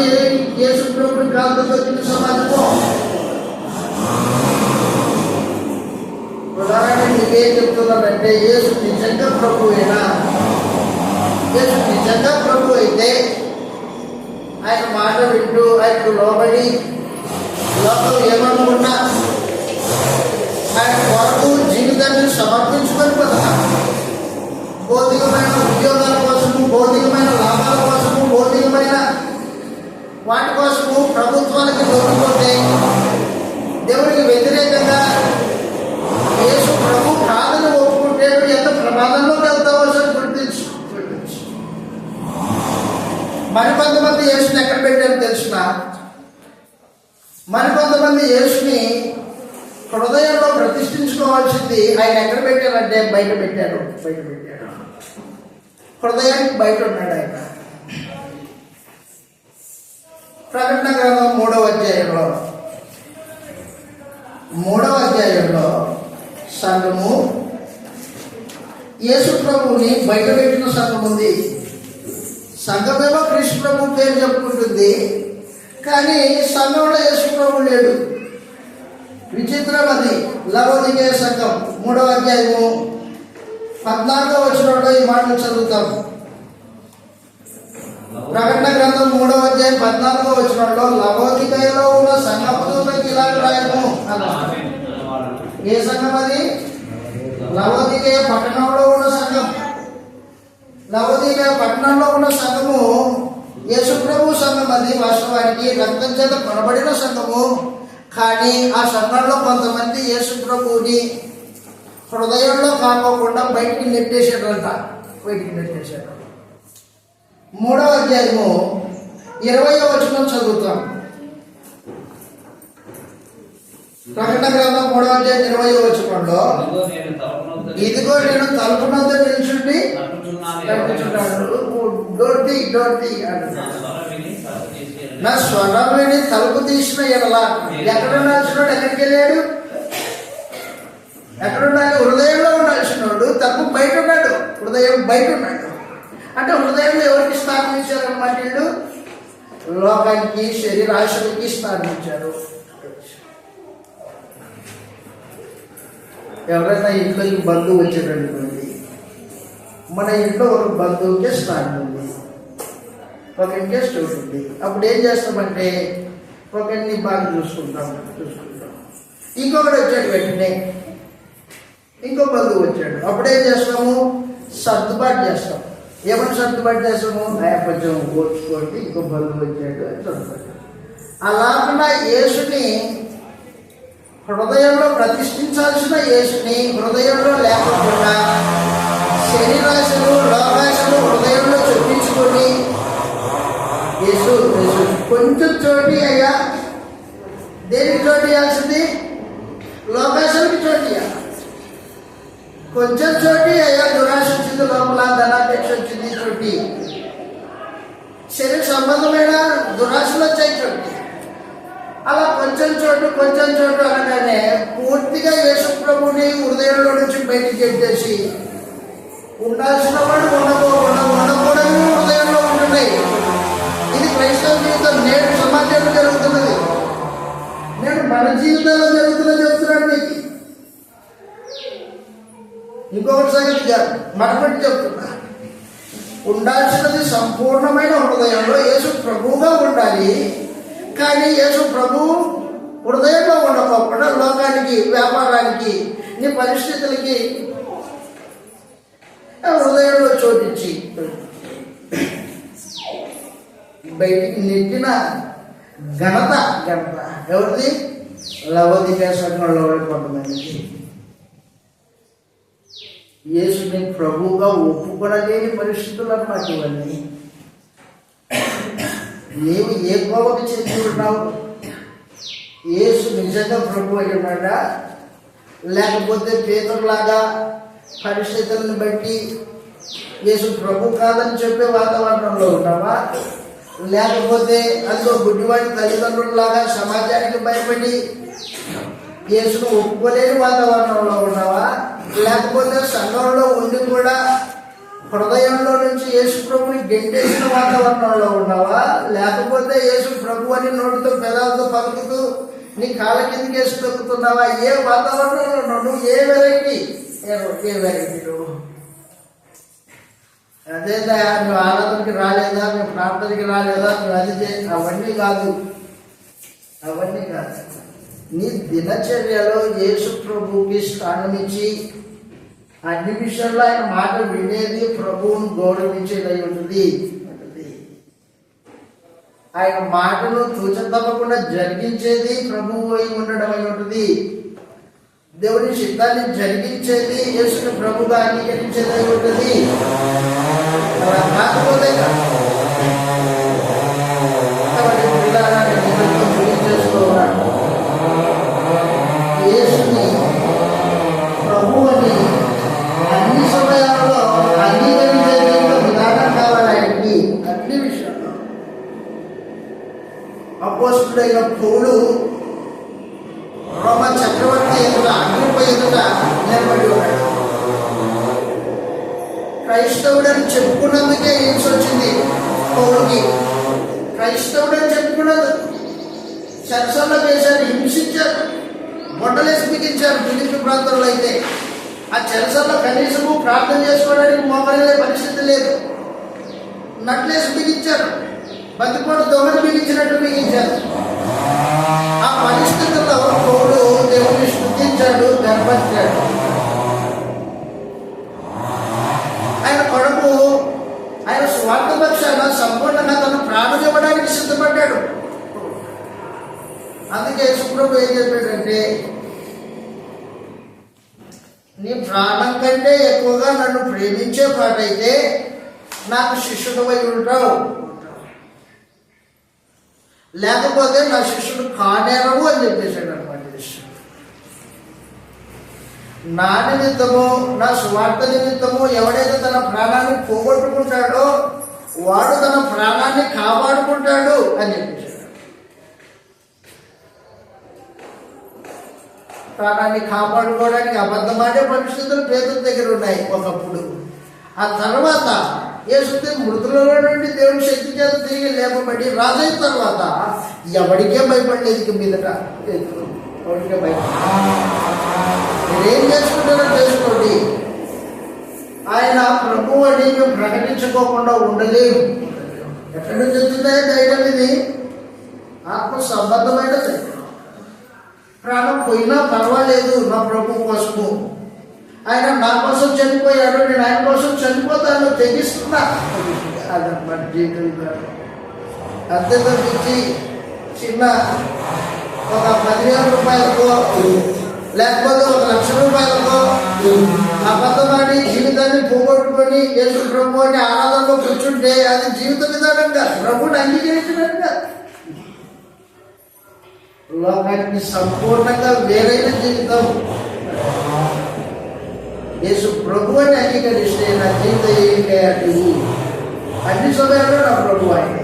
యేసు ప్రభుని కాళ్ళతో తొక్కిన సమాజము. ఉదాహరణ నీకేం చెప్తున్నానంటే, యేసు నిజంగా ప్రభువేనా? యేసు నిజంగా ప్రభు అయితే ఆయన మాట వింటూ ఆయనకు లోబడి లోకం ఏమనుకున్నా ఆయన కొరకు జీవితాన్ని సమర్పించుకొని బతకాలి. భౌతికమైన ఉద్యోగాల కోసము, భౌతికమైన లాభాల కోసము, భౌతికమైన వాటి కోసము ప్రభుత్వానికి దొరికిపోతే దేవుడికి వ్యతిరేకంగా యేసు ప్రభు కాదని ఒప్పుకుంటే ఎంత ప్రమాదంలోకి వెళ్తావో అసలు గుర్తించు. మరికొంతమంది యేసుని ఎక్కడ పెట్టారో తెలుసిన? మరికొంతమంది యేసుని హృదయంలో ప్రతిష్ఠించుకోవాల్సింది ఆయన ఎక్కడ పెట్టారంటే బయట పెట్టారు. హృదయానికి బయట ఉన్నాడు ఆయన. ప్రకటన గ్రంథం 3వ అధ్యాయంలో సంఘము యేసు ప్రభువుని బయట పెట్టిన సంఘం ఉంది. సంఘమేమో కృష్ణ ప్రభు పేరు చెప్పుకుంటుంది, కానీ సంఘంలో యేసు ప్రభు లేడు. విచిత్రం అది. లవోదికీయ సంఘం 3వ అధ్యాయము 14వ వచనంలో ఈ మాటలు చదువుతాం. ప్రకటన గ్రంథం 3వ అధ్యాయం 14వ వచనంలో లవోదికీయలో ఉన్న సంఘములకు ఇలా రాయము అన్నారు. ఏ సంఘం అది? లవోదికీయ పట్టణంలో ఉన్న సంఘం. లవోదికీయ పట్టణంలో ఉన్న సంఘము యేసు ప్రభు సంఘం. అది వాస్తవానికి రక్తం చేత కొనబడిన సంఘము. కానీ ఆ సంఘంలో కొంతమంది యేసు ప్రభువుని హృదయంలో కాకోకుండా బయటికి నెట్టేశారు. 3వ అధ్యాయము 20వ వచనం చదువుతాం. ప్రకటన గ్రంథం 3వ అధ్యాయం 20వ వచనంలో, ఇదిగో నేను తలుపు వద్ద నిల్చుండి తట్టుచున్నాను. డోర్తి నా స్వరం విని తలుపు తీసిన ఎడల. ఎక్కడ ఉండాల్సినాడు? ఎక్కడికి వెళ్ళాడు? ఎక్కడుండాలి? హృదయంలో ఉండాల్సినాడు. తలుపు బయట ఉన్నాడు. హృదయం బయట ఉన్నాడు. అంటే హృదయంలో ఎవరికి స్థానం ఇచ్చారన్నమాట? వీళ్ళు లోకానికి, శరీరాశులకి స్థానం ఇచ్చారు. ఎవరైనా ఇంట్లో ఈ బంధువు వచ్చారనుకోండి, మన ఇంట్లో ఒక బంధువుకే స్థానం ఉంది, ఒక గెస్ట్ ఉంటుంది. అప్పుడు ఏం చేస్తామంటే ఒకరిని బాగా చూసుకుంటాం. ఇంకొకటి వచ్చాడు, వెంటనే ఇంకో బంధువు వచ్చాడు. అప్పుడేం చేస్తాము? సర్దుబాటు చేస్తాం. ఏమని సర్దుబాటు చేస్తాము? కొంచెం ఓర్చుకోండి, ఇంకో బంధువు వచ్చాడు అని సర్దుబాటు. అలాగా యేసుని హృదయంలో ప్రతిష్ఠించాల్సిన యేసుని హృదయంలో లేకుండా శరీరాశలు, లోకాశలు హృదయంలో చొప్పించుకొని యేసు కొంచెం చోటి అయ్యా. దేనికి చోటు ఇవ్వాల్సింది? లోకాశలకి చోటు ఇవ్వాలి. కొంచెం చోటి అయ్యా. దురాశ వచ్చింది లోపల, ధనాపేక్ష వచ్చింది చోటి. శరీర సంబంధమైన దురాశలు వచ్చాయి చోటి. అలా కొంచెం చోటు అనగానే పూర్తిగా యేసు ప్రభుని హృదయంలో నుంచి బయటికి గెట్టేసి ఉండాల్సిన వాడు ఉండకూడదు హృదయంలో ఉంటున్నాయి. ఇది క్రైస్తవ జీవితం నేడు సమాజంలో జరుగుతున్నది. నేను మన జీవితంలో చెప్తున్నాను మీకు. ఇంకొకటి సంగతి మరొకటి చెప్తున్నా. ఉండాల్సినది సంపూర్ణమైన హృదయంలో యేసు ప్రభువుగా ఉండాలి. కానీ యేసు ప్రభు హృదయంలో ఉండకపోకుండా లోకానికి, వ్యాపారానికి, నీ పరిస్థితులకి హృదయంలో చోటు చోటించి బయటికి నెట్టిన ఘనత ఎవరిది? లవోదికయ సంఘంలో కొంతమందికి. యేసుని ప్రభువుగా ఒప్పుకొనలేని పరిస్థితులు అన్నమాట ఇవన్నీ. నీవు ఏ కోవకు చెంది ఉన్నావు? యేసు నిజంగా ప్రభు అయి ఉన్నాడా? లేకపోతే పేతురులాగా పరిస్థితులను బట్టి యేసు ప్రభు కాదని చెప్పే వాతావరణంలో ఉన్నావా? లేకపోతే అందులో గుడ్డివాడి తల్లిదండ్రులలాగా సమాజానికి భయపడి యేసును ఒప్పుకోలేని వాతావరణంలో ఉన్నావా? లేకపోతే సంఘంలో ఉండి కూడా హృదయంలో నుంచి యేసు ప్రభుని గెంటేసిన వాతావరణంలో ఉన్నావా? లేకపోతే యేసు ప్రభు అని నోటితో పెదాలతో పలుకుతూ నీ కాళ్ళ కిందకి వేసి తొక్కుతున్నావా? ఏ వాతావరణంలో నువ్వు? ఏ వెరైటీ నువ్వు? అదేదా నువ్వు ఆరాధనకి రాలేదా, నువ్వు ప్రార్థనకి రాలేదా, నువ్వు అది అవన్నీ కాదు. నీ దినచర్యలో యేసు ప్రభువుకి స్థానం ఇచ్చి అన్ని విషయాల్లో ఆయన మాట వినేది, ప్రభువును గౌరవించేది అయి ఉంటుంది. ఆయన మాటను తూచ తప్పకుండా జరిగించేది ప్రభువు అయి ఉండడం అయి ఉంటుంది. దేవుని చిత్తాన్ని జరిగించేది, యేసుని ప్రభుగా అంగీకరించేది అయి ఉంటుంది. కాకపోతే చేసుకోవాలి. యేసుని ప్రభు అని అన్ని సమయాల్లో అంగీకరించే విధానం కావాలి ఆయనకి, అన్ని విషయాల్లో. అపోస్తుడైన పౌలు రోమ చక్రవర్తి ఎదుట, అగ్రిప్ప ఎదుట నిలబడి ఉన్నాడు. క్రైస్తవుడని చెప్పుకున్నందుకే ఏడ్చి వచ్చింది పౌలుకి. క్రైస్తవుడని చెప్పుకున్నది చర్చల్లో వేశారు, హింసించారు, బొట్టలేసి బిగించారు. ఫిలిప్పీ ప్రాంతంలో అయితే ఆ చెరసల్లో కనీసము ప్రార్థన చేసుకోవడానికి మోకరిల్లే పరిస్థితి లేదు. నట్లేసి బిగించారు, బందిపోటు దొంగలు బిగించినట్టు బిగించారు. ఆ పరిస్థితుల్లో పౌలు దేవుని స్తుతించాడు, గర్భించాడు. ఆయన కొడుకు ఆయన స్వార్థ పక్షాన సంపూర్ణంగా తను ప్రాణం ఇవ్వడానికి సిద్ధపడ్డాడు. అందుకే యేసుప్రభు ఏం చెప్పాడంటే, నీ ప్రాణం కంటే ఎక్కువగా నన్ను ప్రేమించే పాటైతే నాకు శిష్యుడు అయి ఉంటావు, లేకపోతే నా శిష్యుడు కానేరవు అని చెప్పేశాడు అనమాట. నా నిమిత్తము, నా స్వార్థ నిమిత్తము ఎవడైతే తన ప్రాణాన్ని పోగొట్టుకుంటాడో వాడు తన ప్రాణాన్ని కాపాడుకుంటాడు అని చెప్పేశాడు. ప్రాణాన్ని కాపాడుకోవడానికి అబద్ధమాడే పరిస్థితులు పేదల దగ్గర ఉన్నాయి ఒకప్పుడు. ఆ తర్వాత యేసు మృతులలో నుండి దేవుని శక్తి చేత తిరిగి లేపబడి రాజైన తర్వాత ఎవరికే భయపడలేదు. ఇక మీదట ఎవరికే భయపడలేదు. మీరేం చేసుకుంటారో చేసుకోండి, ఆయన ప్రభు అని మేము ప్రకటించుకోకుండా ఉండలేము. ఎక్కడి నుంచి వచ్చిందే ధైర్యం? ఇది ఆత్మ సంబంధమైన ధైర్యం. ప్రాణం పోయినా పర్వాలేదు నా ప్రభు కోసము. ఆయన నా కోసం చనిపోయాడు, నేను ఆయన కోసం చనిపోతాను, తెగిస్తున్నా. అదన్నమాట జీవిత విధానం. అంతే తప్పించి చిన్న ఒక 10,000 రూపాయలకో లేకపోతే 1,00,000 రూపాయలకో అబద్ధమాడి జీవితాన్ని పోగొట్టుకొని యేసు ప్రభు అని ఆరాధనలో కూర్చుంటే అది జీవిత విధానంగా ప్రభుని అంగీకరించినట్టుగా లోకానికి సంపూర్ణంగా వేరైన జీవితం. యేసు ప్రభు అని అంగీకరిస్తే నా జీవితం ఏంటి? అన్ని సమయాల్లో నా ప్రభు ఆయన.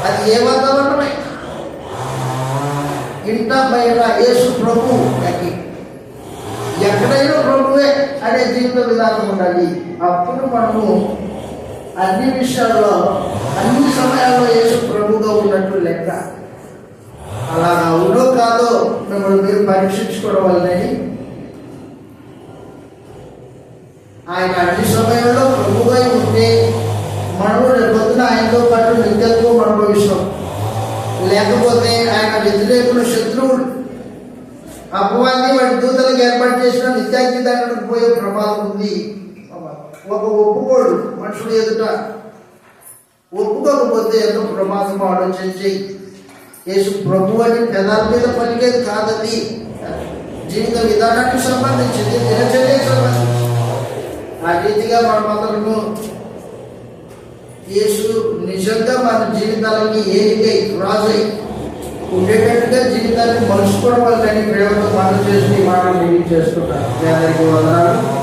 అది ఏ వాతావరణమై ఇంట బయట యేసు ప్రభు అని, ఎక్కడైనా ప్రభువే అనే జీవిత విధానం ఉండాలి. అప్పుడు మనము అన్ని విషయాల్లో అన్ని సమయాల్లో యేసు ప్రభుగా ఉన్నట్టు లెక్క. అలా అవునో కాదో మిమ్మల్ని మీరు పరీక్షించుకోవడం వల్లనే ఆయన అన్ని సమయంలో ప్రభుగా ఉంటే మనము రేపొద్దున ఆయనతో పాటు నిత్యత్వం అనుభవిస్తాం. లేకపోతే ఆయన వ్యతిరేకులు, శత్రువులు, అపవాది వాటి దూతలకు ఏర్పాటు చేసిన నిత్యాగ్ని దండనకు పోయే ప్రమాదం ఉంది. ఒక ఒప్పుకోడు మనుషుడు ఎదుట. ఒప్పుకోకపోతే ఎంతో ప్రమాదం ఆలోచించి యేసు ప్రభు అని పెదాల మీద పలికేది కాదది. జీవిత విధానానికి సంబంధించింది, దినచర్యకు సంబంధించింది. ఆ రీతిగా మనమందరము యేసు నిజంగా మన జీవితాలకి ఏకై రాజై ఉండేటట్టుగా జీవితాన్ని మలుచుకోవడం వల్ల ప్రేమతో మనం చేసి మనం చేసుకుంటాం. అందరికీ వందనాలు.